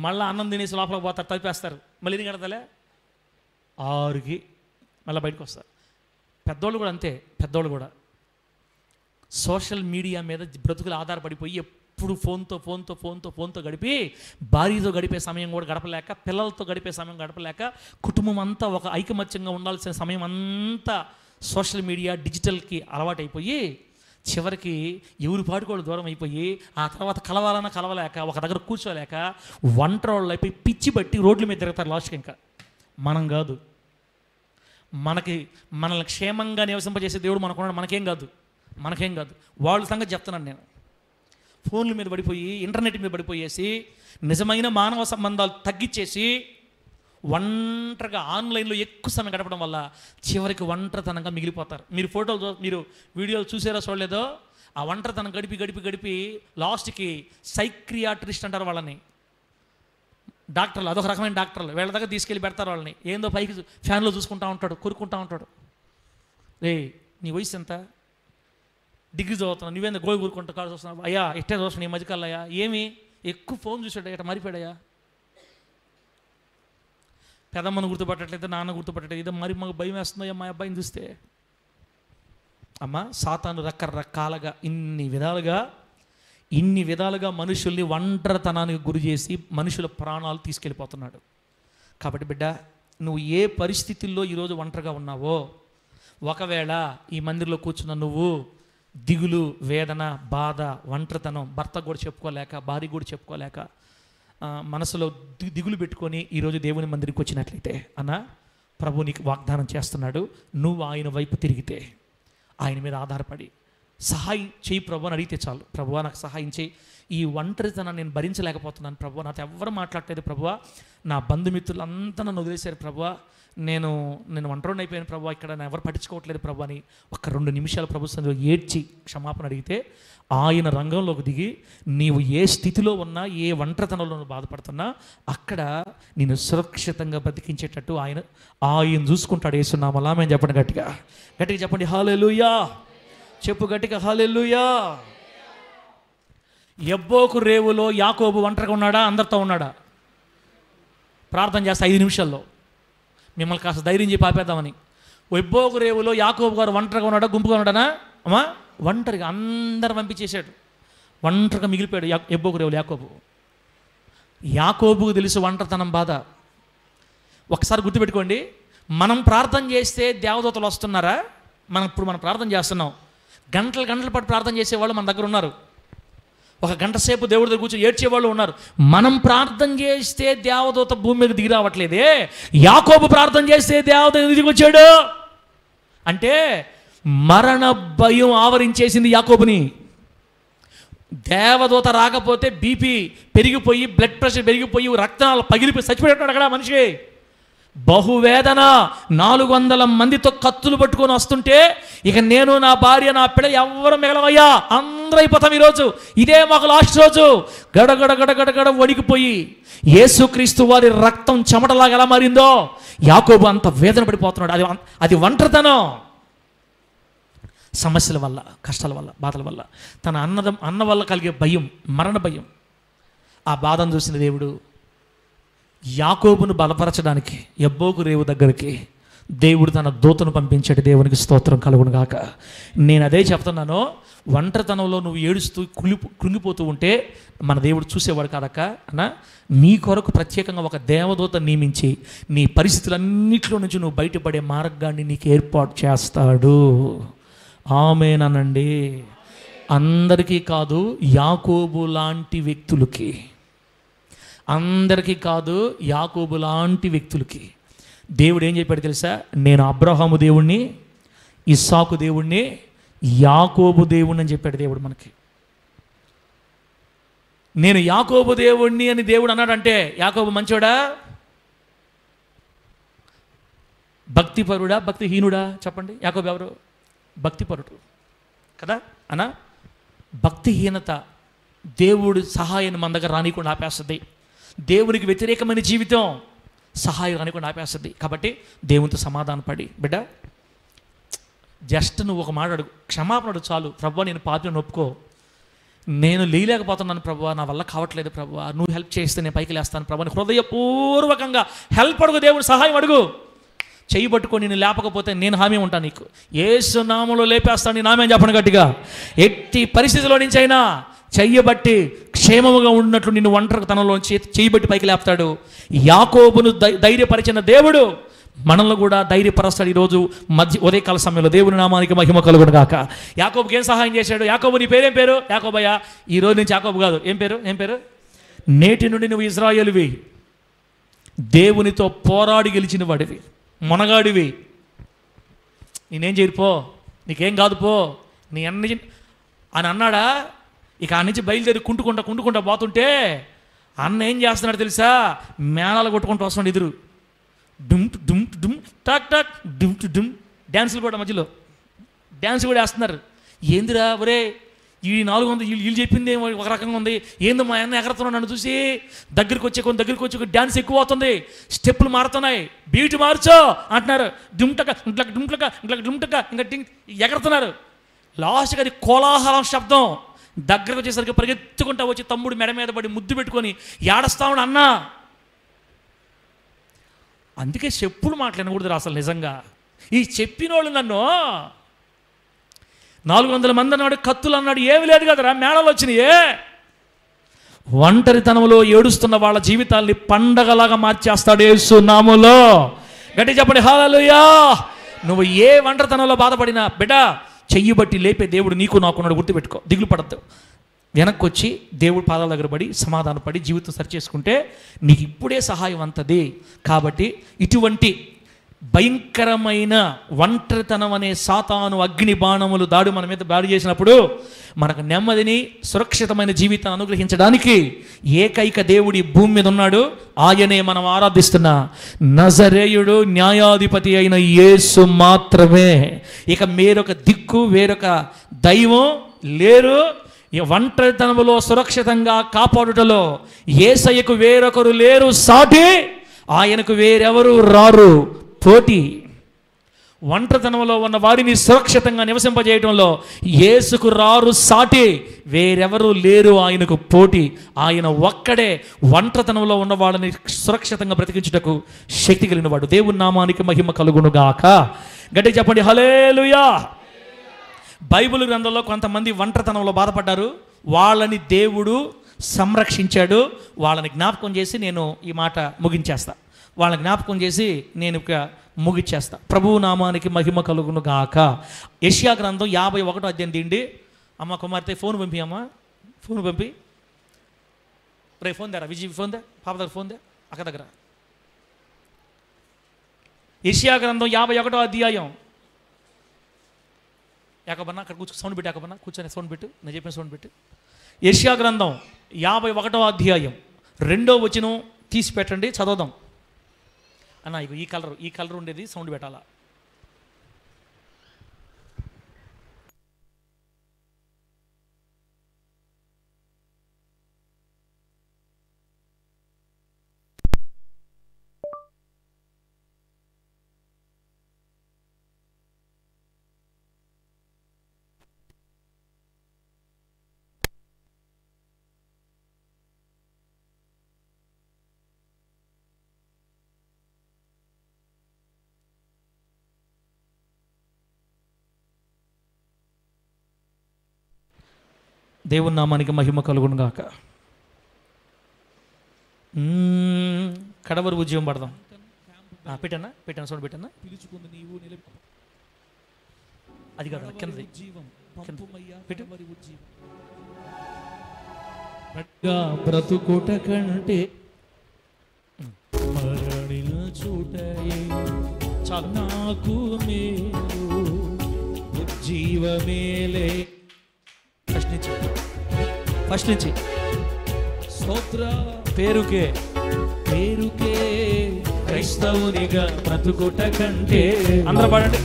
మళ్ళీ అన్నం తినేసి లోపలికి పోతారు, తలిపేస్తారు. మళ్ళీ ఎన్ని గంటలే 6కి మళ్ళీ బయటకు వస్తారు. పెద్దోళ్ళు కూడా అంతే. పెద్దోళ్ళు కూడా సోషల్ మీడియా మీద బ్రతుకులు ఆధారపడిపోయి ఎప్పుడు ఫోన్తో గడిపి భార్యతో గడిపే సమయం కూడా గడపలేక, పిల్లలతో గడిపే సమయం గడపలేక, కుటుంబం అంతా ఒక ఐకమత్యంగా ఉండాల్సిన సమయం అంతా సోషల్ మీడియా డిజిటల్కి అలవాటైపోయి చివరికి ఎవరి పాటుకోళ్ళు దూరం అయిపోయి, ఆ తర్వాత కలవలేక, ఒక దగ్గర కూర్చోలేక ఒంటరోళ్ళు అయిపోయి పిచ్చి బట్టి రోడ్ల మీద తిరుగుతారు లాస్ట్కి. ఇంకా మనం కాదు, మనల్ని క్షేమంగా నివసింపజేసే దేవుడు మనకున్నాడు. మనకేం కాదు. వాళ్ళ సంగతి చెప్తున్నాను నేను. ఫోన్ల మీద పడిపోయి, ఇంటర్నెట్ మీద పడిపోయేసి, నిజమైన మానవ సంబంధాలు తగ్గించేసి ఒంటరిగా ఆన్లైన్లో ఎక్కువ సమయం గడపడం వల్ల చివరికి ఒంటరితనంగా మిగిలిపోతారు. మీరు మీరు వీడియోలు చూసారో చూడలేదో, ఆ ఒంటరితనం గడిపి గడిపి గడిపి లాస్ట్కి సైక్రియాట్రిస్ట్ అంటారు వాళ్ళని, డాక్టర్లు, అదొక రకమైన డాక్టర్లు. వీళ్ళ దగ్గర తీసుకెళ్ళి పెడతారు వాళ్ళని. ఏందో పైకి ఫ్యాన్లో చూసుకుంటా ఉంటాడు, కొరుక్కుంటా ఉంటాడు. రే నీ వయసు ఎంత, డిగ్రీ చదువుతున్నావు, నువ్వేందో గోయి కూరుకుంటా కాదు చూస్తున్నావు, అయ్యా ఇట్టే చూస్తున్నావు ఈ మధ్యకాలం, అయ్యా ఏమి ఎక్కువ ఫోన్ చూసాడు, ఇట్లా మరిపోయాడయ్యా, పెదమ్మను గుర్తుపట్టట్లేదు, నాన్న గుర్తుపట్టట్లేదు, ఇదో మరి మాకు భయం వేస్తుందో మా అబ్బాయిని చూస్తే. అమ్మ, సాతాను రకరకాలుగా ఇన్ని విధాలుగా మనుషుల్ని ఒంటరితనానికి గురి చేసి మనుషుల ప్రాణాలు తీసుకెళ్ళిపోతున్నాడు. కాబట్టి బిడ్డ, నువ్వు ఏ పరిస్థితుల్లో ఈరోజు ఒంటరిగా ఉన్నావో, ఒకవేళ ఈ మందిరంలో కూర్చున్న నువ్వు దిగులు, వేదన, బాధ, ఒంటరితనం, భర్త కూడా చెప్పుకోలేక, భార్య కూడా చెప్పుకోలేక, మనసులో దిగులు పెట్టుకొని ఈరోజు దేవుని మందిరికి వచ్చినట్లయితే అన్న, ప్రభు నీకు వాగ్దానం చేస్తున్నాడు, నువ్వు ఆయన వైపు తిరిగితే, ఆయన మీద ఆధారపడి సహాయం చేయి ప్రభు అని అడిగితే చాలు. ప్రభువా నాకు సహాయం చేయి, ఈ ఒంటరితనాన్ని నేను భరించలేకపోతున్నాను ప్రభువా, నాతో ఎవరు మాట్లాడలేదు ప్రభువా, నా బంధుమిత్రులంతా నన్ను వదిలేశారు ప్రభువా, నేను ఒంటరిని అయిపోయాను ప్రభువా, ఇక్కడ నన్ను ఎవరు పట్టించుకోవట్లేదు ప్రభు అని ఒక 2 నిమిషాలు ప్రభు సన్నిధిలో ఏడ్చి క్షమాపణ అడిగితే, ఆయన రంగంలోకి దిగి నీవు ఏ స్థితిలో ఉన్నా, ఏ ఒంటరితనంలో బాధపడుతున్నా అక్కడ నేను సురక్షితంగా బ్రతికించేటట్టు ఆయన చూసుకుంటాడు. యేసునామములో ఆమేన్ చెప్పండి, గట్టిగా చెప్పండి హల్లెలూయా. చెప్పు గట్టిగా హల్లెలూయా. యబ్బోకు రేవులో యాకోబు ఒంటరిగా ఉన్నాడా, అందరితో ఉన్నాడా? ప్రార్థన చేస్తా 5 నిమిషాల్లో, మిమ్మల్ని కాస్త ధైర్యం చెప్పి ఆపేద్దామని. యబ్బోకు రేవులో యాకోబు గారు ఒంటరిగా ఉన్నాడా, గుంపుగా ఉన్నాడా? అమ్మా, ఒంటరిగా అందరు పంపించేశాడు, ఒంటరిగా మిగిలిపోయాడు యబ్బోకు రేవులు యాకోబుకు తెలుసు ఒంటరితనం బాధ. ఒకసారి గుర్తుపెట్టుకోండి, మనం ప్రార్థన చేస్తే దేవదూతలు వస్తున్నారా? మనం ప్రార్థన చేస్తున్నాం, గంటల పాటు ప్రార్థన చేసేవాళ్ళు మన దగ్గర ఉన్నారు, ఒక గంట సేపు దేవుడి దగ్గర కూర్చొని ఏడ్చేవాళ్ళు ఉన్నారు. మనం ప్రార్థన చేస్తే దేవదూత భూమి మీద దిగి రావట్లేదే, యాకోబు ప్రార్థన చేస్తే దేవదూత దిగి వచ్చాడు. అంటే మరణ భయం ఆవరించేసింది యాకోబుని. దేవదూత రాకపోతే బీపీ పెరిగిపోయి, బ్లడ్ ప్రెషర్ పెరిగిపోయి, రక్తాలు పగిలిపోయి చచ్చిపోయాడు అక్కడ మనిషి. బహువేదన, 400 మందితో కత్తులు పట్టుకొని వస్తుంటే, ఇక నేను, నా భార్య, నా పిల్ల ఎవరు మిగలవయ్యా, అందరూ అయిపోతాం ఈరోజు, ఇదే మాకు లాస్ట్ రోజు. గడగడ వణికిపోయి యేసుక్రీస్తు వారి రక్తం చెమటలాగా ఎలా మారిందో యాకోబు అంత వేదన పడిపోతున్నాడు. అది ఒంటరితనం. సమస్యల వల్ల, కష్టాల వల్ల, బాధల వల్ల, తన అన్న వల్ల కలిగే భయం, మరణ భయం. ఆ బాధను చూసిన దేవుడు యాకోబును బలపరచడానికి యబ్బోకు రేవు దగ్గరికి దేవుడు తన దూతను పంపించాడు. దేవునికి స్తోత్రం కలుగును గాక. నేను అదే చెప్తున్నాను, ఒంటరితనంలో నువ్వు ఏడుస్తూ కృంగిపోతూ ఉంటే మన దేవుడు చూసేవాడు కాదక్క అన్న. నీ కొరకు ప్రత్యేకంగా ఒక దేవదూత నియమించి నీ పరిస్థితులన్నింటిలో నుంచి నువ్వు బయటపడే మార్గాన్ని నీకు ఏర్పాటు చేస్తాడు. ఆమేనండి. అందరికీ కాదు, యాకోబు లాంటి వ్యక్తులకి, అందరికీ కాదు, యాకోబు లాంటి వ్యక్తులకి దేవుడు ఏం చెప్పాడు తెలుసా? నేను అబ్రహాము దేవుణ్ణి, ఇస్సాకు దేవుణ్ణి, యాకోబు దేవుణ్ణి అని చెప్పాడు దేవుడు మనకి. నేను యాకోబు దేవుణ్ణి అని దేవుడు అన్నాడంటే యాకోబు మంచోడా, భక్తిపరుడా, భక్తిహీనుడా? చెప్పండి. యాకోబు ఎవరు? భక్తిపరుడు కదా అన్నా. భక్తిహీనత దేవుడు సహాయాన్ని మన దగ్గర రానికుండా ఆపేస్తుంది. దేవునికి వ్యతిరేకమైన జీవితం సహాయం రానికుండా ఆపేస్తుంది. కాబట్టి దేవునితో సమాధానపడి, బిడ్డ జస్ట్ నువ్వు ఒక మాట అడుగు, క్షమాపణ అడుగు చాలు. ప్రభువా నేను పాపిని ఒప్పుకో, నేను లేయలేకపోతున్నాను ప్రభువా, నా వల్ల కావట్లేదు ప్రభువా, నువ్వు హెల్ప్ చేస్తే నేను పైకి లేస్తాను ప్రభువా అని హృదయపూర్వకంగా హెల్ప్ అడుగు, దేవుడు సహాయం అడుగు. చెయ్యి పట్టుకొని నేను లేపకపోతే నేను హామీ ఉంటాను నీకు, యేసు నామములో లేపేస్తాను, నీ నామేం చెప్పను గట్టిగా. ఎట్టి పరిస్థితిలో నుంచి అయినా చెయ్యబట్టి క్షేమముగా ఉన్నట్లు నిన్ను ఒంటరితనంలోంచి చెయ్యబట్టి పైకి లేపుతాడు. యాకోబును ధైర్యపరిచిన దేవుడు మనల్ని కూడా ధైర్యపరుస్తాడు. ఈరోజు ఉదయకాల సమయంలో దేవుని నామానికి మహిమ కలుగును గాక. యాకోబుకి ఏం సహాయం చేశాడు? యాకోబు నీ పేరేం పేరు? యాకోబయ్య. ఈరోజు నుంచి యాకోబు కాదు, ఏం పేరు? నేటి నుండి నువ్వు ఇశ్రాయేలువి, దేవునితో పోరాడి గెలిచిన వాడివి, మొనగాడివి. నేనేం చేయరు, నీకేం కాదు పో, నీ అన్ని అని అన్నాడా? ఇక ఆ నుంచి బయలుదేరి కుంటుకుంటా పోతుంటే అన్న ఏం చేస్తున్నాడు తెలుసా? మేళాలు కొట్టుకుంటూ వస్తున్నాడు ఎదురు. డుమ్ డుమ్ డుమ్ టాక్ టాక్ డుమ్ డుమ్. డ్యాన్సులు కూడా మధ్యలో డ్యాన్స్ కూడా వేస్తున్నారు. ఏందిరా ఒరే ఈ 400 వీళ్ళు చెప్పింది ఒక రకంగా ఉంది, ఏందో మా అన్న ఎగరుతున్నాడు నన్ను చూసి. దగ్గరికి వచ్చి డ్యాన్స్ ఎక్కువ అవుతుంది, స్టెప్పులు మారుతున్నాయి, బీట్ మార్చో అంటున్నారు. డుమ్టక ఇంట్లక డుమ్టక ఇంట్లక డుమ్టక ఇంకా ఎగరుతున్నారు. లాస్ట్కి అది కోలాహలం శబ్దం. దగ్గరకు వచ్చేసరికి పరిగెత్తుకుంటా వచ్చి తమ్ముడు మెడ మీద పడి ముద్దు పెట్టుకొని ఏడస్తావుడు అన్నా. అందుకే చెప్పులు మాట్లాడకూడదు అసలు. నిజంగా ఈ చెప్పినోళ్ళు నన్ను 400 మంది అన్నాడు, కత్తులు అన్నాడు, ఏమి లేదు కదరా, మేళలు వచ్చినాయే. ఒంటరితనంలో ఏడుస్తున్న వాళ్ళ జీవితాల్ని పండగలాగా మార్చేస్తాడు యేసు నామములో. గట్టి చెప్పండి హల్లెలూయా. నువ్వు ఏ ఒంటరితనంలో బాధపడినా బిడ్డ చెయ్యి బట్టి లేపే దేవుడు నీకు నాకున్నాడు, గుర్తుపెట్టుకో. దిగులు పడద్దు. వెనక్కి వచ్చి దేవుడి పాదాల దగ్గర పడి సమాధానపడి జీవితం సరి చేసుకుంటే నీకు ఇప్పుడే సహాయం అంతది. కాబట్టి ఇటువంటి భయంకరమైన ఒంటరితనం అనే సాతాను అగ్ని బాణములు మన మీద దాడి చేసినప్పుడు మనకు నెమ్మదిని సురక్షితమైన జీవితాన్ని అనుగ్రహించడానికి ఏకైక దేవుడి భూమి మీద ఉన్నాడు. ఆయనే మనం ఆరాధిస్తున్న నజరేయుడు న్యాయాధిపతి అయిన యేసు మాత్రమే. ఇక వేరొక దిక్కు వేరొక దైవం లేరు. ఈ ఒంటరితనంలో సురక్షితంగా కాపాడుటలో యేసయ్యకు వేరొకరు లేరు సాటి, ఆయనకు వేరెవరు రారు పోటీ. ఒంటరితనంలో ఉన్న వారిని సురక్షితంగా నివసింపజేయడంలో యేసుకు రారు సాటి, వేరెవరు లేరు ఆయనకు పోటీ. ఆయన ఒక్కడే ఒంటరితనంలో ఉన్న వాళ్ళని సురక్షితంగా బ్రతికించుటకు శక్తి కలిగిన వాడు. దేవుని నామానికి మహిమ కలుగునుగాక. గట్టిగా చెప్పండి హల్లెలూయా. బైబిల్ గ్రంథంలో కొంతమంది ఒంటరితనంలో బాధపడ్డారు, వాళ్ళని దేవుడు సంరక్షించాడు. వాళ్ళని జ్ఞాపకం చేసి నేను ఈ మాట ముగించేస్తా. వాళ్ళని జ్ఞాపకం చేసి నేను ఇక ముగిచ్చేస్తా. ప్రభువు నామానికి మహిమ కలుగును గాక. యెషయా గ్రంథం 51వ అధ్యాయం తీయండి. అమ్మ కుమార్తె ఫోన్ పంపి, అమ్మ ఫోన్ పంపి. రే ఫోన్ దగ్గర విజయ్ ఫోన్ దే, పాప దగ్గర ఫోన్ దే, అక్క దగ్గర. యెషయా గ్రంథం 51వ అధ్యాయం. యాకబన్నా అక్కడ కూర్చో, సౌండ్ పెట్టి యాకబన్నా కూర్చొని సౌండ్ పెట్టు, నేను చెప్పిన సౌండ్ పెట్టు. యెషయా గ్రంథం 51వ అధ్యాయం 2వ వచనం తీసి పెట్టండి, చదవదాం అన్న. ఇగో ఈ కలర్ ఉండేది సౌండ్ పెట్టాలా. దేవుని నామానికి మహిమ కలుగును గాక. కడవరు ఉద్యమం పడదాం. పెట్టానా సౌండ్ పెట్టానా. పిలుచుకుంది నీవు అది కాదు కిందది పెట్టు. బ్రతుకుట కంటే చాలు నాకు మేలు జీవమేలే. ఫస్ట్ నుంచి స్తోత్ర పేరుకే క్రైస్తవునిగా బ్రతుకుట కంటే అందరూ పాడండి.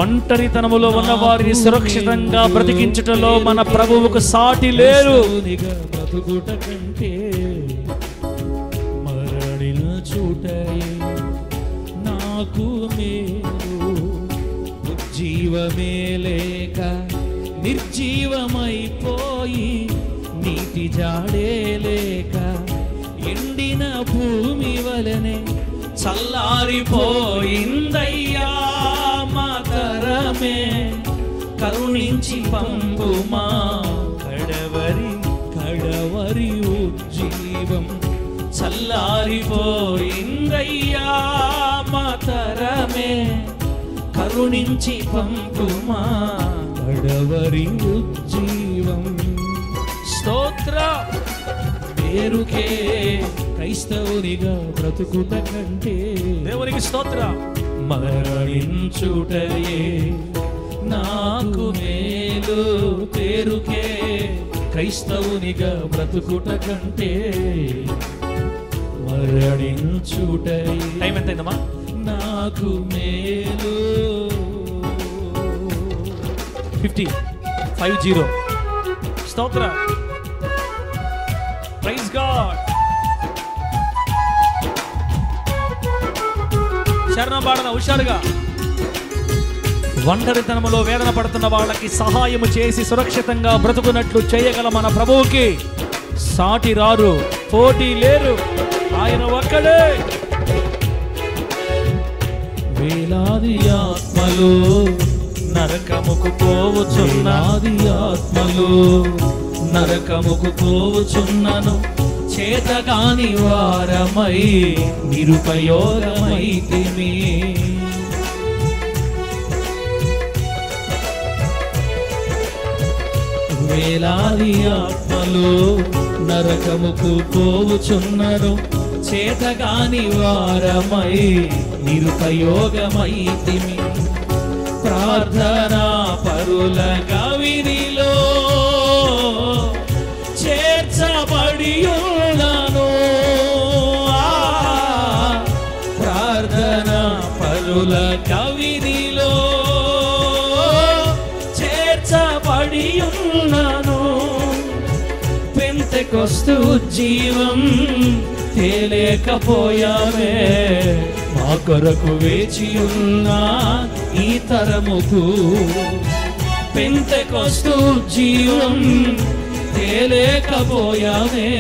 ఒంటరితనములో ఉన్న వారిని సురక్షితంగా బ్రతికించుటలో మన ప్రభువుకు సాటి లేరు. బ్రతుకుట కంటే మరణిన చూటయే నాకు మేలు జీవమే లేక నిర్జీవమైపోయి నీటి జాడే లేక ఎండిన భూమి వలనే చల్లారిపోయిందయ్యా మా తరమే కరుణించి పంపుమా కడవరి ఉజ్జీవం చల్లారిపోయిందయ్యా మా తరమే కరుణించి పంపుమా కడవరి ఉజ్జీవం. స్తోత్ర పేరుకే క్రైస్తవునిగా బ్రతుకుట కంటే దేవునికి స్తోత్ర మరణించుటయే నాకు మేలు. పేరుకే క్రైస్తవునిగా బ్రతుకుట కంటే మరణించుటై. టైం ఎంత అయిందమ్మా? నాకు మేలు 50 స్తోత్ర. Praise God. శరణం పాడన హుషారుగా. ఒంటరితనములో వేదన పడుతున్న వాళ్ళకి సహాయము చేసి సురక్షితంగా బ్రతుకున్నట్లు చేయగల మన ప్రభువుకి సాటి రారు, పోటీ లేరు. ఆయన ఒక్కడే. వేలాది ఆత్మలు నరకముకు పోవుచున్నది, ఆత్మలు నరకముకు పోవుచున్నను, చేతగాని వారమై నిరుపయోగమైతిమి. వేలాది ఆత్మలు నరకముకు పోవుచున్నను, చేతగాని వారమై నిరుపయోగమైతిమి. ప్రార్థనా పరుల గవినిలో చేర్చబడి ఉన్నాను. ప్రార్థనా పరుల గవినిలో చేర్చబడి ఉన్నాను. పెంతెకొస్తు జీవం తేలేకపోయావే, మా కొరకు వేచి ఉన్నా ఈ తరముకు. పెంతెకొస్తు జీవం తేలేకపోయావే,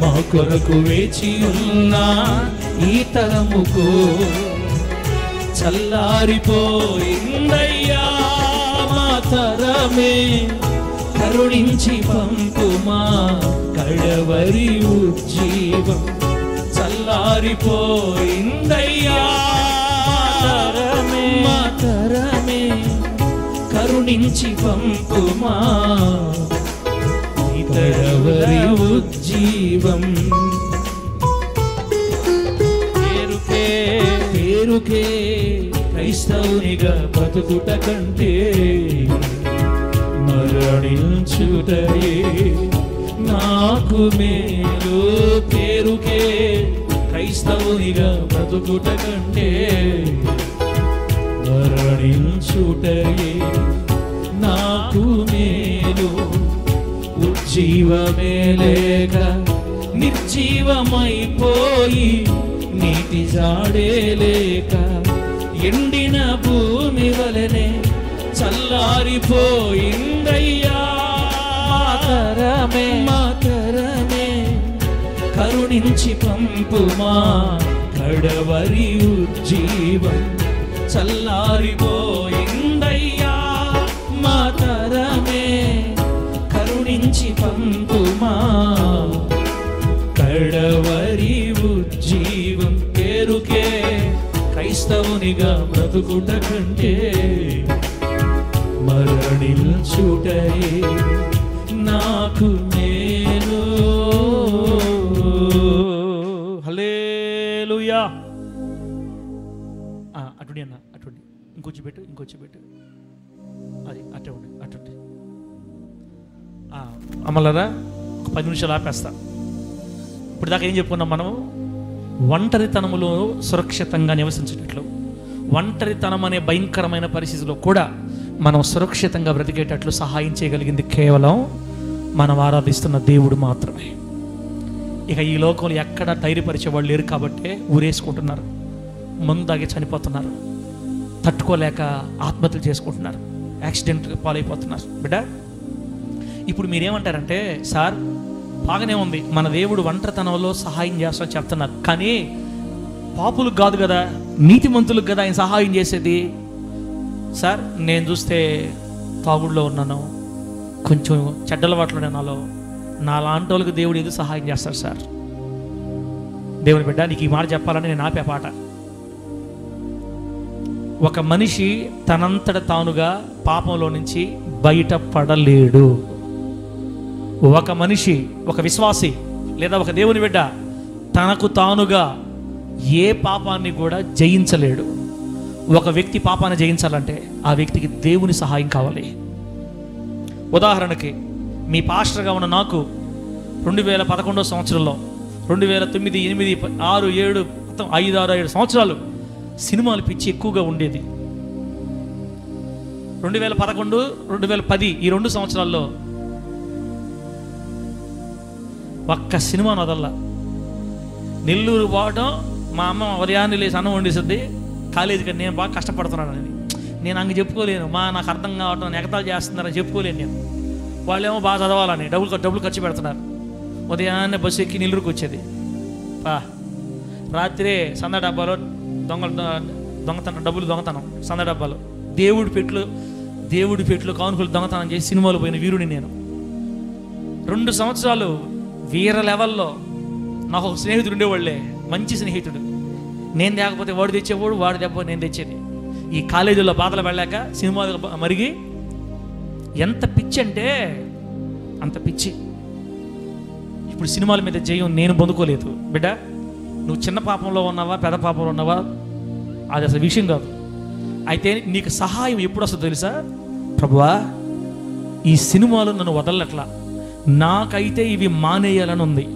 మా కొరకు వేచి ఉన్నా ఈ తరముకు. చల్లారిపోయిందయ్యా మా తరమే, కరుణించి పంపుమా కడవరి ఉజ్జీవం. చల్లారిపోయిందయ్యా మా తరమే, కరుణించి పంపుమా కడవరి ఉజ్జీవం. పేరుకే క్రైస్తవునిగా బతుకుట కంటే మరణించుటయే నాకు మేలు. పేరుకే క్రైస్తవునిగా బ్రతుకుట కంటే మరణించుటయే నాకు మేలు. ఉజ్జీవమే లేక నిర్జీవమైపోయి, నీటి జాడే లేక ఎండిన భూమి వలెనే చల్లారిపోయిందయ్యా మా తరమే, కరుణించి పంపుమా కడవరి ఉజ్జీవం. చల్లారిపోయిందయ్యా మా తరమే, కరుణించి పంపుమా కడవరి ఉజ్జీవం. పేరుకే క్రైస్తవునిగా బ్రతుకుట కంటే మరణించుటయే నాకు మేలు. హల్లెలూయా. అటుడి అన్న, అటుడి. ఇంకొచ్చి పెట్టు. అది అట్టే ఉండి అటుండి. అమ్మలారా ఒక 10 నిమిషాలు ఆపేస్తా. ఇప్పుడు దాకా ఏం చెప్పుకున్నాం మనం? ఒంటరితనములో సురక్షితంగా నివసించేటట్లు, ఒంటరితనం అనే భయంకరమైన పరిస్థితిలో కూడా మనం సురక్షితంగా బ్రతికేటట్లు సహాయం చేయగలిగింది కేవలం మనం ఆరాధిస్తున్న దేవుడు మాత్రమే. ఇక ఈ లోకంలో ఎక్కడ ధైర్యపరిచే వాళ్ళు లేరు కాబట్టే ఊరేసుకుంటున్నారు, మందు తాగి చనిపోతున్నారు, తట్టుకోలేక ఆత్మహత్యలు చేసుకుంటున్నారు, యాక్సిడెంట్ పాలైపోతున్నారు. బిడ్డ, ఇప్పుడు మీరేమంటారంటే, సార్ బాగానే ఉంది, మన దేవుడు ఒంటరితనంలో సహాయం చేస్తామని చెప్తున్నారు, కానీ పాపులకు కాదు కదా, నీతిమంతులకు కదా ఆయన సహాయం చేసేది. సార్ నేను చూస్తే తాగుడులో ఉన్నాను, కొంచెం చెడ్డలవాట్లు నాలో, నా లాంటి వాళ్ళకి దేవుడు ఏదో సహాయం చేస్తారు సార్. దేవుని బిడ్డ, నీకు ఈ మాట చెప్పాలని నేను ఆపే పాట. ఒక మనిషి తనంతట తానుగా పాపంలో నుంచి బయటపడలేడు. ఒక మనిషి, ఒక విశ్వాసి లేదా ఒక దేవుని బిడ్డ తనకు తానుగా ఏ పాపాన్ని కూడా జయించలేడు. ఒక వ్యక్తి పాపాన్ని జయించాలంటే ఆ వ్యక్తికి దేవుని సహాయం కావాలి. ఉదాహరణకి మీ పాస్టర్గా ఉన్న నాకు 2011 సంవత్సరంలో 2009, 8, 6, 7 మొత్తం 5, 6, 7 సంవత్సరాలు సినిమాలు పిచ్చి ఎక్కువగా ఉండేది. 2011, 2010 ఈ 2 సంవత్సరాల్లో ఒక్క సినిమాను వదల్లా. నెల్లూరు పోవడం, మా అమ్మ ఉదయాన్నే లేచి అన్నం వండిస్తుంది కాలేజీకి, నేను బాగా కష్టపడుతున్నానని నేను అంగ చెప్పుకోలేను. నాకు అర్థం కావటం, ఎగతాలు చేస్తున్నారని చెప్పుకోలేను నేను. వాళ్ళేమో బాగా చదవాలని డబ్బులు ఖర్చు పెడుతున్నారు. ఉదయాన్నే బస్సు ఎక్కి నెల్లూరుకి వచ్చేది. రాత్రే సంద డబ్బాలో దొంగతనం, డబ్బులు దొంగతనం సంద డబ్బాలో, దేవుడి పెట్లు కానుకలు దొంగతనం చేసి సినిమాలు పోయిన వీరుని నేను. 2 సంవత్సరాలు వీర లెవెల్లో. నాకు ఒక స్నేహితుడు ఉండేవాళ్ళే, మంచి స్నేహితుడు. నేను లేకపోతే వాడు తెచ్చేవాడు, వాడు దెబ్బ నేను తెచ్చేది. ఈ కాలేజీలో బాధలు వెళ్ళాక సినిమాలు మరిగి ఎంత పిచ్చి అంటే అంత పిచ్చి. ఇప్పుడు సినిమాల మీద జయం నేను పొందుకోలేదు బిడ్డ. నువ్వు చిన్న పాపంలో ఉన్నావా పెద్ద పాపంలో ఉన్నావా అది అసలు విషయం కాదు. అయితే నీకు సహాయం ఎప్పుడు వస్తుందో తెలుసా? ప్రభువా, ఈ సినిమాలు నన్ను వదలట్లా, నాకైతే ఇవి మానేయాలని ఉంది,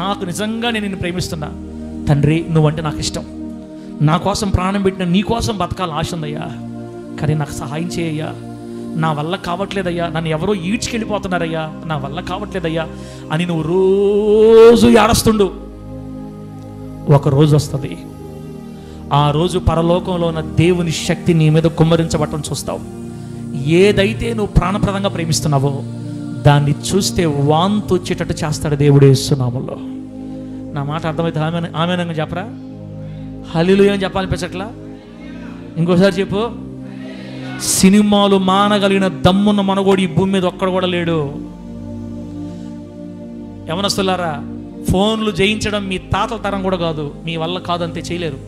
నాకు నిజంగా నేను నిన్ను ప్రేమిస్తున్నా తండ్రి, నువ్వంటే నాకు ఇష్టం, నా కోసం ప్రాణం పెట్టిన నీ కోసం బతకాలని ఆశ ఉందయ్యా, కానీ నాకు సహాయం చేయయ్యా, నా వల్ల కావట్లేదయ్యా, నన్ను ఎవరో ఈడ్చుకెళ్ళిపోతున్నారయ్యా, నా వల్ల కావట్లేదయ్యా అని నువ్వు రోజు ఏడుస్తుండు. ఒక రోజు వస్తుంది, ఆ రోజు పరలోకంలో ఉన్న దేవుని శక్తి నీ మీద కుమ్మరించబట్టం చూస్తావు. ఏదైతే నువ్వు ప్రాణప్రదంగా ప్రేమిస్తున్నావో దాన్ని చూస్తే వాంతి వచ్చేటట్టు చేస్తాడు దేవుడు యేసు నామములో. నా మాట అర్థమైతే ఆమేనంగా చెప్పరా? హల్లెలూయా అని చెప్పాలనిపించట్లా? ఇంకోసారి చెప్పు. సినిమాలు మానగలిగిన దమ్మున్న మనగోడు ఈ భూమి మీద ఒక్కడు కూడా లేడు. యవనస్తులారా, ఫోన్లు జయించడం మీ తాతల తరం కూడా కాదు, మీ వల్ల కాదంతే, చేయలేరు.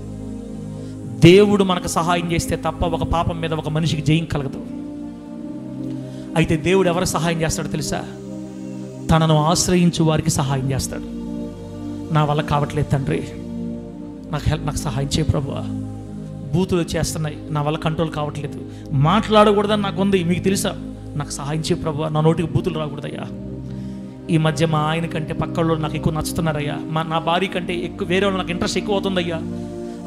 దేవుడు మనకు సహాయం చేస్తే తప్ప ఒక పాపం మీద ఒక మనిషికి జయం కలగదు. అయితే దేవుడు ఎవరికి సహాయం చేస్తాడో తెలుసా? తనను ఆశ్రయించు వారికి సహాయం చేస్తాడు. నా వల్ల కావట్లేదు తండ్రి, నాకు సహాయం చేయ ప్రభువా, బూతులు చేస్తున్నాయి, నా వల్ల కంట్రోల్ కావట్లేదు, మాట్లాడకూడదని నాకు ఉంది, మీకు తెలుసా, నాకు సహాయం చేయ ప్రభువా, నా నోటికి బూతులు రాకూడదయ్యా. ఈ మధ్య మా ఆయన కంటే పక్కల్లో నాకు ఎక్కువ నచ్చుతున్నారయ్యా, నా భార్య కంటే ఎక్కువ వేరే వాళ్ళు నాకు ఇంట్రెస్ట్ ఎక్కువ అవుతుందయ్యా,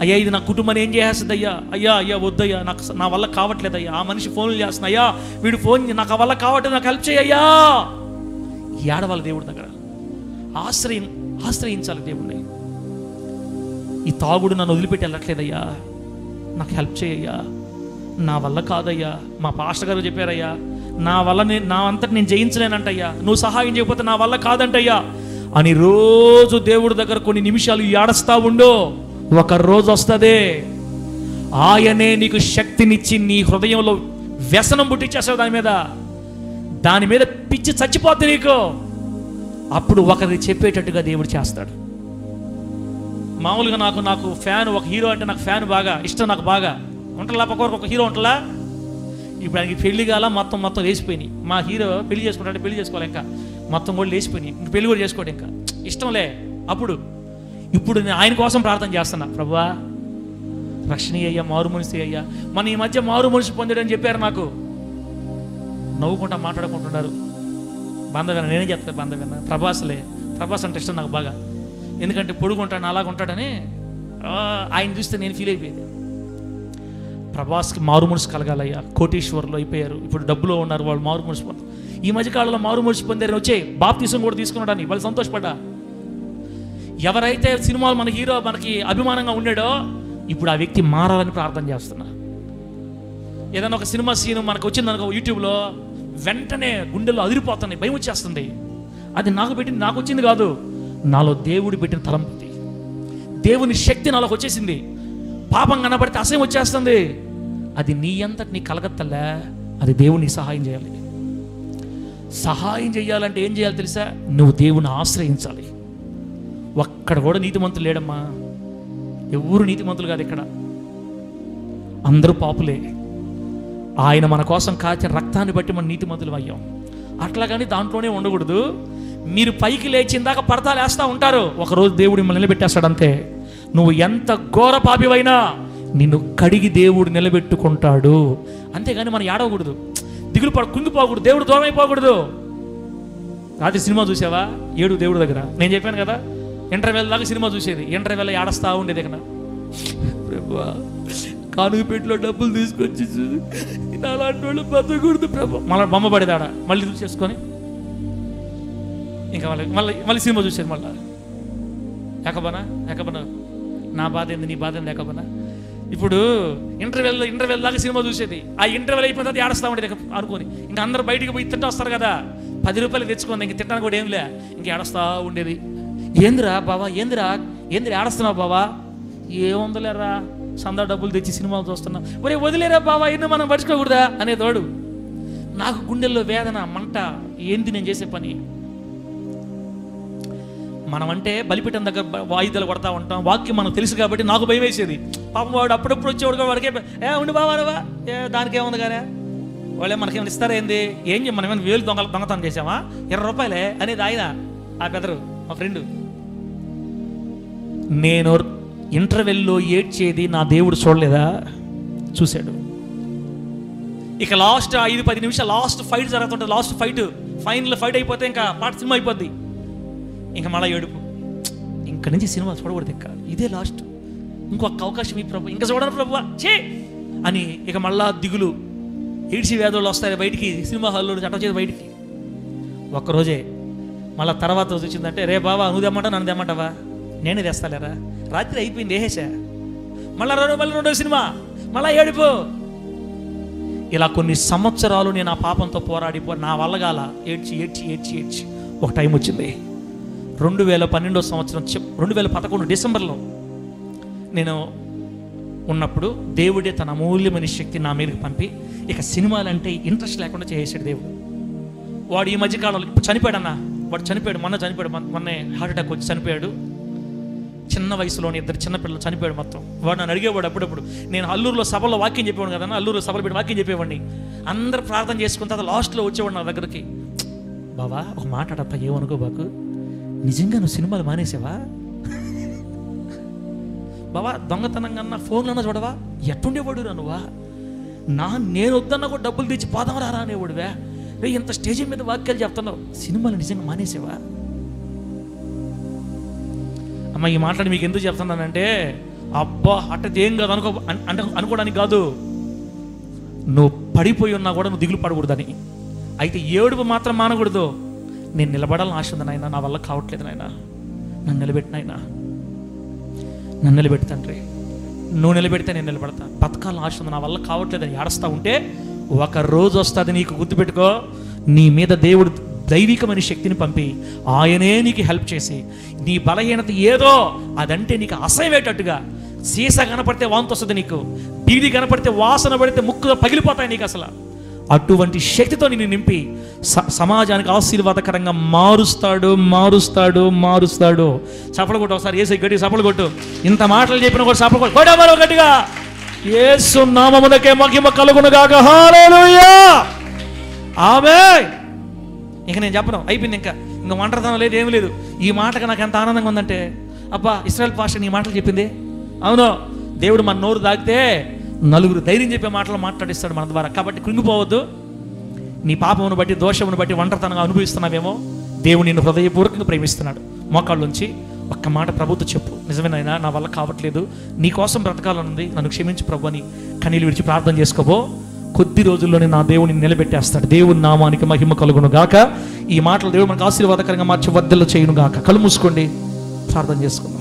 అయ్యా ఇది నా కుటుంబాన్ని ఏం చేస్తుందయ్యా, అయ్యా వద్దయ్యా, నా వల్ల కావట్లేదయ్యా, ఆ మనిషి ఫోన్లు చేస్తున్నాయ్యా, వీడు ఫోన్ నాకు ఆ వల్ల కావట్లేదు, నాకు హెల్ప్ చేయయ్యా. ఏడవాలి దేవుడి దగ్గర, ఆశ్రయించాలి దేవుడిని. ఈ తాగుడు నన్ను వదిలిపెట్టి వెళ్ళట్లేదయ్యా, నాకు హెల్ప్ చేయయ్యా, నా వల్ల కాదయ్యా, మా పాస్టర్ గారు చెప్పారయ్యా, నా వల్ల నా అంతటి నేను జయించలేనంటయ్యా, నువ్వు సహాయం చేయకపోతే నా వల్ల కాదంటయ్యా అని రోజు దేవుడి దగ్గర కొన్ని నిమిషాలు ఏడుస్తా ఉండు. ఒక రోజు వస్తుంది, ఆయనే నీకు శక్తినిచ్చి నీ హృదయంలో వ్యసనం పుట్టించేస్తావు, దాని మీద పిచ్చి చచ్చిపోద్ది నీకు. అప్పుడు ఒకరికి చెప్పేటట్టుగా దేవుడు చేస్తాడు. మామూలుగా నాకు ఫ్యాన్, ఒక హీరో అంటే నాకు ఫ్యాన్ బాగా ఇష్టం, నాకు బాగా ఉంటలా, ఒక హీరో ఉంటలా. ఇప్పుడు ఆయనకి పెళ్లి కాల, మొత్తం లేచిపోయినాయి. మా హీరో పెళ్లి చేసుకుంటాడంటే పెళ్లి చేసుకోవాలి, ఇంకా మొత్తం కూడా లేచిపోయినాయి, ఇంక పెళ్లి కూడా చేసుకోవడం ఇంకా ఇష్టంలే. ఇప్పుడు నేను ఆయన కోసం ప్రార్థన చేస్తున్నా, ప్రభువా రక్షణ అయ్యా, మారు మనిషి అయ్యా. మన ఈ మధ్య మారు మనిషి పొందాడని చెప్పారు, నాకు నవ్వుకుంటా మాట్లాడుకుంటున్నారు. బంధవేనా? నేనే చెప్తాను బంధవేనా, ప్రభాస్ అంటే ఇష్టం నాకు బాగా, ఎందుకంటే పొడుగుంటాడు, అలాగుంటాడని ఆయన చూస్తే నేను ఫీల్ అయిపోయేది. ప్రభాస్కి మారు మనసు కలగాలయ్యా, కోటీశ్వర్లు అయిపోయారు, ఇప్పుడు డబ్బులో ఉన్నారు వాళ్ళు, మారు మనసు పొందారు. ఈ మధ్యకాలంలో మారు మనసు పొందారని వచ్చే బాప్తిసం కూడా తీసుకున్నాడని వాళ్ళు సంతోషపడ్డా. ఎవరైతే సినిమాలు మన హీరో మనకి అభిమానంగా ఉండాడో ఇప్పుడు ఆ వ్యక్తి మారాలని ప్రార్థన చేస్తున్నా. ఏదైనా ఒక సినిమా సీన్ మనకు వచ్చిందనుకో యూట్యూబ్లో, వెంటనే గుండెల్లో అదిరిపోతున్నాయి, భయం వచ్చేస్తుంది. అది నాకు వచ్చింది కాదు, నాలో దేవుడు పెట్టిన తలంపుది, దేవుని శక్తి నాలోకి వచ్చేసింది. పాపం కనబడితే అసహ్యం వచ్చేస్తుంది, అది నీ అంతటి నీ కలగత్తలే, అది దేవునికి సహాయం చేయాలి. సహాయం చేయాలంటే ఏం చేయాలి తెలుసా? నువ్వు దేవుని ఆశ్రయించాలి. ఒక్కడ కూడా నీతిమంతులు లేడమ్మా, ఎవరు నీతిమంతులు కాదు, ఇక్కడ అందరూ పాపులే. ఆయన మన కోసం కాచిన రక్తాన్ని బట్టి మన నీతిమంతులు అయ్యాం. అట్లాగని దాంట్లోనే ఉండకూడదు. మీరు పైకి లేచిందాక పడతాలు వేస్తూ ఉంటారు, ఒకరోజు దేవుడు మిమ్మల్ని నిలబెట్టేస్తాడు అంతే. నువ్వు ఎంత ఘోర పాపివైనా నిన్ను కడిగి దేవుడు నిలబెట్టుకుంటాడు, అంతేగాని మనం ఏడవకూడదు, దిగులు కుంగిపోకూడదు, దేవుడు దూరం అయిపోకూడదు. రాత్రి సినిమా చూసావా? ఏడు దేవుడి దగ్గర, నేను చెప్పాను కదా, ఇంటర్వెల్ దాకా సినిమా చూసేది, ఇంటర్వెల్ ఏడస్తా ఉండేది. ఇక్కడ ప్రభా కానుగుపేటలో డబ్బులు తీసుకొచ్చి అలాంటి వాళ్ళు బతకూడదు ప్రభా. మళ్ళీ బొమ్మ పడేదాడ మళ్ళీ చూసేసుకొని ఇంకా మళ్ళీ సినిమా చూసేది. మళ్ళీ ఎక్కబనా నా బాధ ఏంది, నీ బాధ ఏంది ఎక్కబనా. ఇప్పుడు ఇంటర్వెల్ దాకా సినిమా చూసేది. ఆ ఇంటర్వెల్ అయిపోయిన తర్వాత ఏడస్తా ఉండేది అనుకోని. ఇంకా అందరు బయటికి పోయి తింటూ వస్తారు కదా, 10 రూపాయలు తెచ్చుకుంది, ఇంక తింటాను కూడా ఏం లే, ఇంక ఏడస్తా ఉండేది. ఏందిరా బావా, ఏందిరా ఏడుస్తున్నావు బావా? ఏముందలేరా, సందా డబ్బులు తెచ్చి సినిమాలు చూస్తున్నా. ఒరే వదిలేరా బావా, ఎన్ని మనం పడుచుకోకూడదా అనేదోడు. నాకు గుండెల్లో వేదన, మంట. ఏంది నేను చేసే పని? మనం అంటే బలిపీఠం దగ్గర వాయిద్యాలు కొడతా ఉంటాం, వాక్యం మనకు తెలుసు కాబట్టి నాకు భయం వేసేది. పాపం వాడు అప్పుడప్పుడు వచ్చేవాడు, వాడికే ఉండి బావానవా దానికేముంది కానీ వాళ్ళే మనకేమైనా ఇస్తారేంది, ఏం మనం ఏమైనా వేలు దొంగతనం చేసామా, 20 రూపాయలే అనేది ఆయన, ఆ పెదరు మా ఫ్రెండు. నేను ఇంటర్వెల్లో ఏడ్చేది నా దేవుడు చూడలేదా? చూశాడు. ఇక లాస్ట్ 5-10 నిమిషాలు లాస్ట్ ఫైట్ జరుగుతుంటుంది. లాస్ట్ ఫైనల్ ఫైట్ అయిపోతే ఇంకా పాట సినిమా అయిపోద్ది. ఇంకా మళ్ళీ ఏడుపు, ఇంక నుంచి సినిమా చూడకూడదు, ఇంకా ఇదే లాస్ట్, ఇంకొక అవకాశం ఈ ప్రభు, ఇంకా చూడను ప్రభు చే అని. ఇక మళ్ళా దిగులు, ఏడ్చి వ్యాధులు వస్తాయి బయటికి, సినిమా హాల్లో చట్ట చేసి బయటికి. ఒక్కరోజే మళ్ళీ తర్వాత రోజు వచ్చిందంటే, రే బావా నువ్వు తెమ్మంటావు నన్ను తెమ్మంటావా, నేనే తెస్తాలేరా, రాత్రి అయిపోయింది వేసేసా, మళ్ళీ రెండో సినిమా, మళ్ళీ ఏడిపో. ఇలా కొన్ని సంవత్సరాలు నేను ఆ పాపంతో పోరాడిపో, నా వల్ల గాల ఏడ్చి ఒక టైం వచ్చింది. 2012 సంవత్సరం 2011 డిసెంబర్లో నేను ఉన్నప్పుడు దేవుడే తన అమూల్యమైన శక్తి నా మీదకి పంపి ఇక సినిమాలంటే ఇంట్రెస్ట్ లేకుండా చేసాడు దేవుడు. వాడు ఈ మధ్యకాలంలో ఇప్పుడు చనిపోయాడు అన్న, వాడు చనిపోయాడు, మొన్నే హార్ట్ అటాక్ వచ్చి చనిపోయాడు. చిన్న వయసులోని 2 చిన్నపిల్లలు చనిపోయాడు మొత్తం. వాడు నన్ను అడిగేవాడు అప్పుడప్పుడు. నేను అల్లూరులో సభలో వాక్యం చెప్పేవాడు కదా, అల్లూరులో సభలు పెట్టి వాక్యం చెప్పేవాడిని. అందరు ప్రార్థన చేసుకున్న తర్వాత లాస్ట్లో వచ్చేవాడు నా దగ్గరికి, బావా ఒక మాట అడప్ప, ఏమనుకో బాకు, నిజంగా నువ్వు సినిమాలు మానేసావా బావా? దొంగతనంగా ఫోన్లన్నా చూడవా? ఎట్టుండేవాడు రా నువ్వా? నేను వద్దన్నా కూడా డబ్బులు తెచ్చి పోదాం రా అనేవాడువా? రే ఇంత స్టేజ్ మీద వాక్యాలు చెప్తున్నావు, సినిమాలు నిజంగా మానేసావా? అమ్మ ఈ మాట్లాడి మీకు ఎందుకు చెప్తున్నానంటే, అబ్బా అట్టది ఏం కాదు అనుకోవడానికి కాదు, నువ్వు పడిపోయి ఉన్నా కూడా నువ్వు దిగులు పడకూడదని. అయితే ఏడుపు మాత్రం మానకూడదు. నేను నిలబడాలని ఆశ ఉంది నాయన, నా వల్ల కావట్లేదు నాయన, నన్ను నిలబెట్టిన ఆయన, నన్ను నిలబెట్టి తండ్రి, నువ్వు నిలబెడితే నేను నిలబడతా. బతకాలని ఆశ ఉంది, నా వల్ల కావట్లేదని ఏడుస్తూ ఉంటే ఒక రోజు వస్తుంది, నీకు గుర్తుపెట్టుకో, నీ మీద దేవుడు దైవికమైన శక్తిని పంపి ఆయనే నీకు హెల్ప్ చేసి, నీ బలహీనత ఏదో అదంటే నీకు అసహ్యమేటట్టుగా, సీసా కనపడితే వాంతి వస్తుంది, నీకు బీడి కనపడితే వాసన పడితే ముక్కులో పగిలిపోతాయి నీకు, అసలు అటువంటి శక్తితో నిన్ను నింపి సమాజానికి ఆశీర్వాదకరంగా మారుస్తాడు. చప్పలు కొట్టు ఒకసారి, ఏసై గట్టి చప్పలు కొట్టు. ఇంత మాటలు చెప్పిన కూడా చప్పలు కొట్టు మరో గట్టిగా. యేసు నామమునకే మహిమ కలుగును గాక. హల్లెలూయా ఆమేన్. ఇక నేను చెప్పను, అయిపోయింది, ఇంకా ఒంటరితనం లేదు, ఏమీ లేదు. ఈ మాటకు నాకు ఎంత ఆనందంగా ఉందంటే, అబ్బా ఇశ్రాయేల్ పాస్టర్ ఈ మాటలు చెప్పింది, అవును దేవుడు మన నోరు దాగితే నలుగురు ధైర్యం చెప్పే మాటలు మాట్లాడిస్తాడు మన ద్వారా. కాబట్టి కృంగిపోవద్దు. నీ పాపమును బట్టి దోషమును బట్టి ఒంటరితనంగా అనుభవిస్తున్నావేమో, దేవుడు నిన్ను హృదయపూర్వకంగా ప్రేమిస్తున్నాడు. మోకాళ్ళుంచి ఒక్క మాట ప్రభుతో చెప్పు, నిజమేనైనా నా వల్ల కావట్లేదు, నీ కోసం బ్రతకాలనుంది, నన్ను క్షమించు ప్రభు అని కన్నీళ్ళు విడిచి ప్రార్థన చేసుకోబో. కొద్ది రోజుల్లోనే నా దేవుడిని నిలబెట్టేస్తాడు. దేవుని నామానికి మహిమ కలుగును గాక. ఈ మాటలు దేవుడు మనకు ఆశీర్వాదకరంగా మార్చి వర్ధలు చేయును గాక. కళ్ళు మూసుకోండి, ప్రార్థన చేసుకుందాం.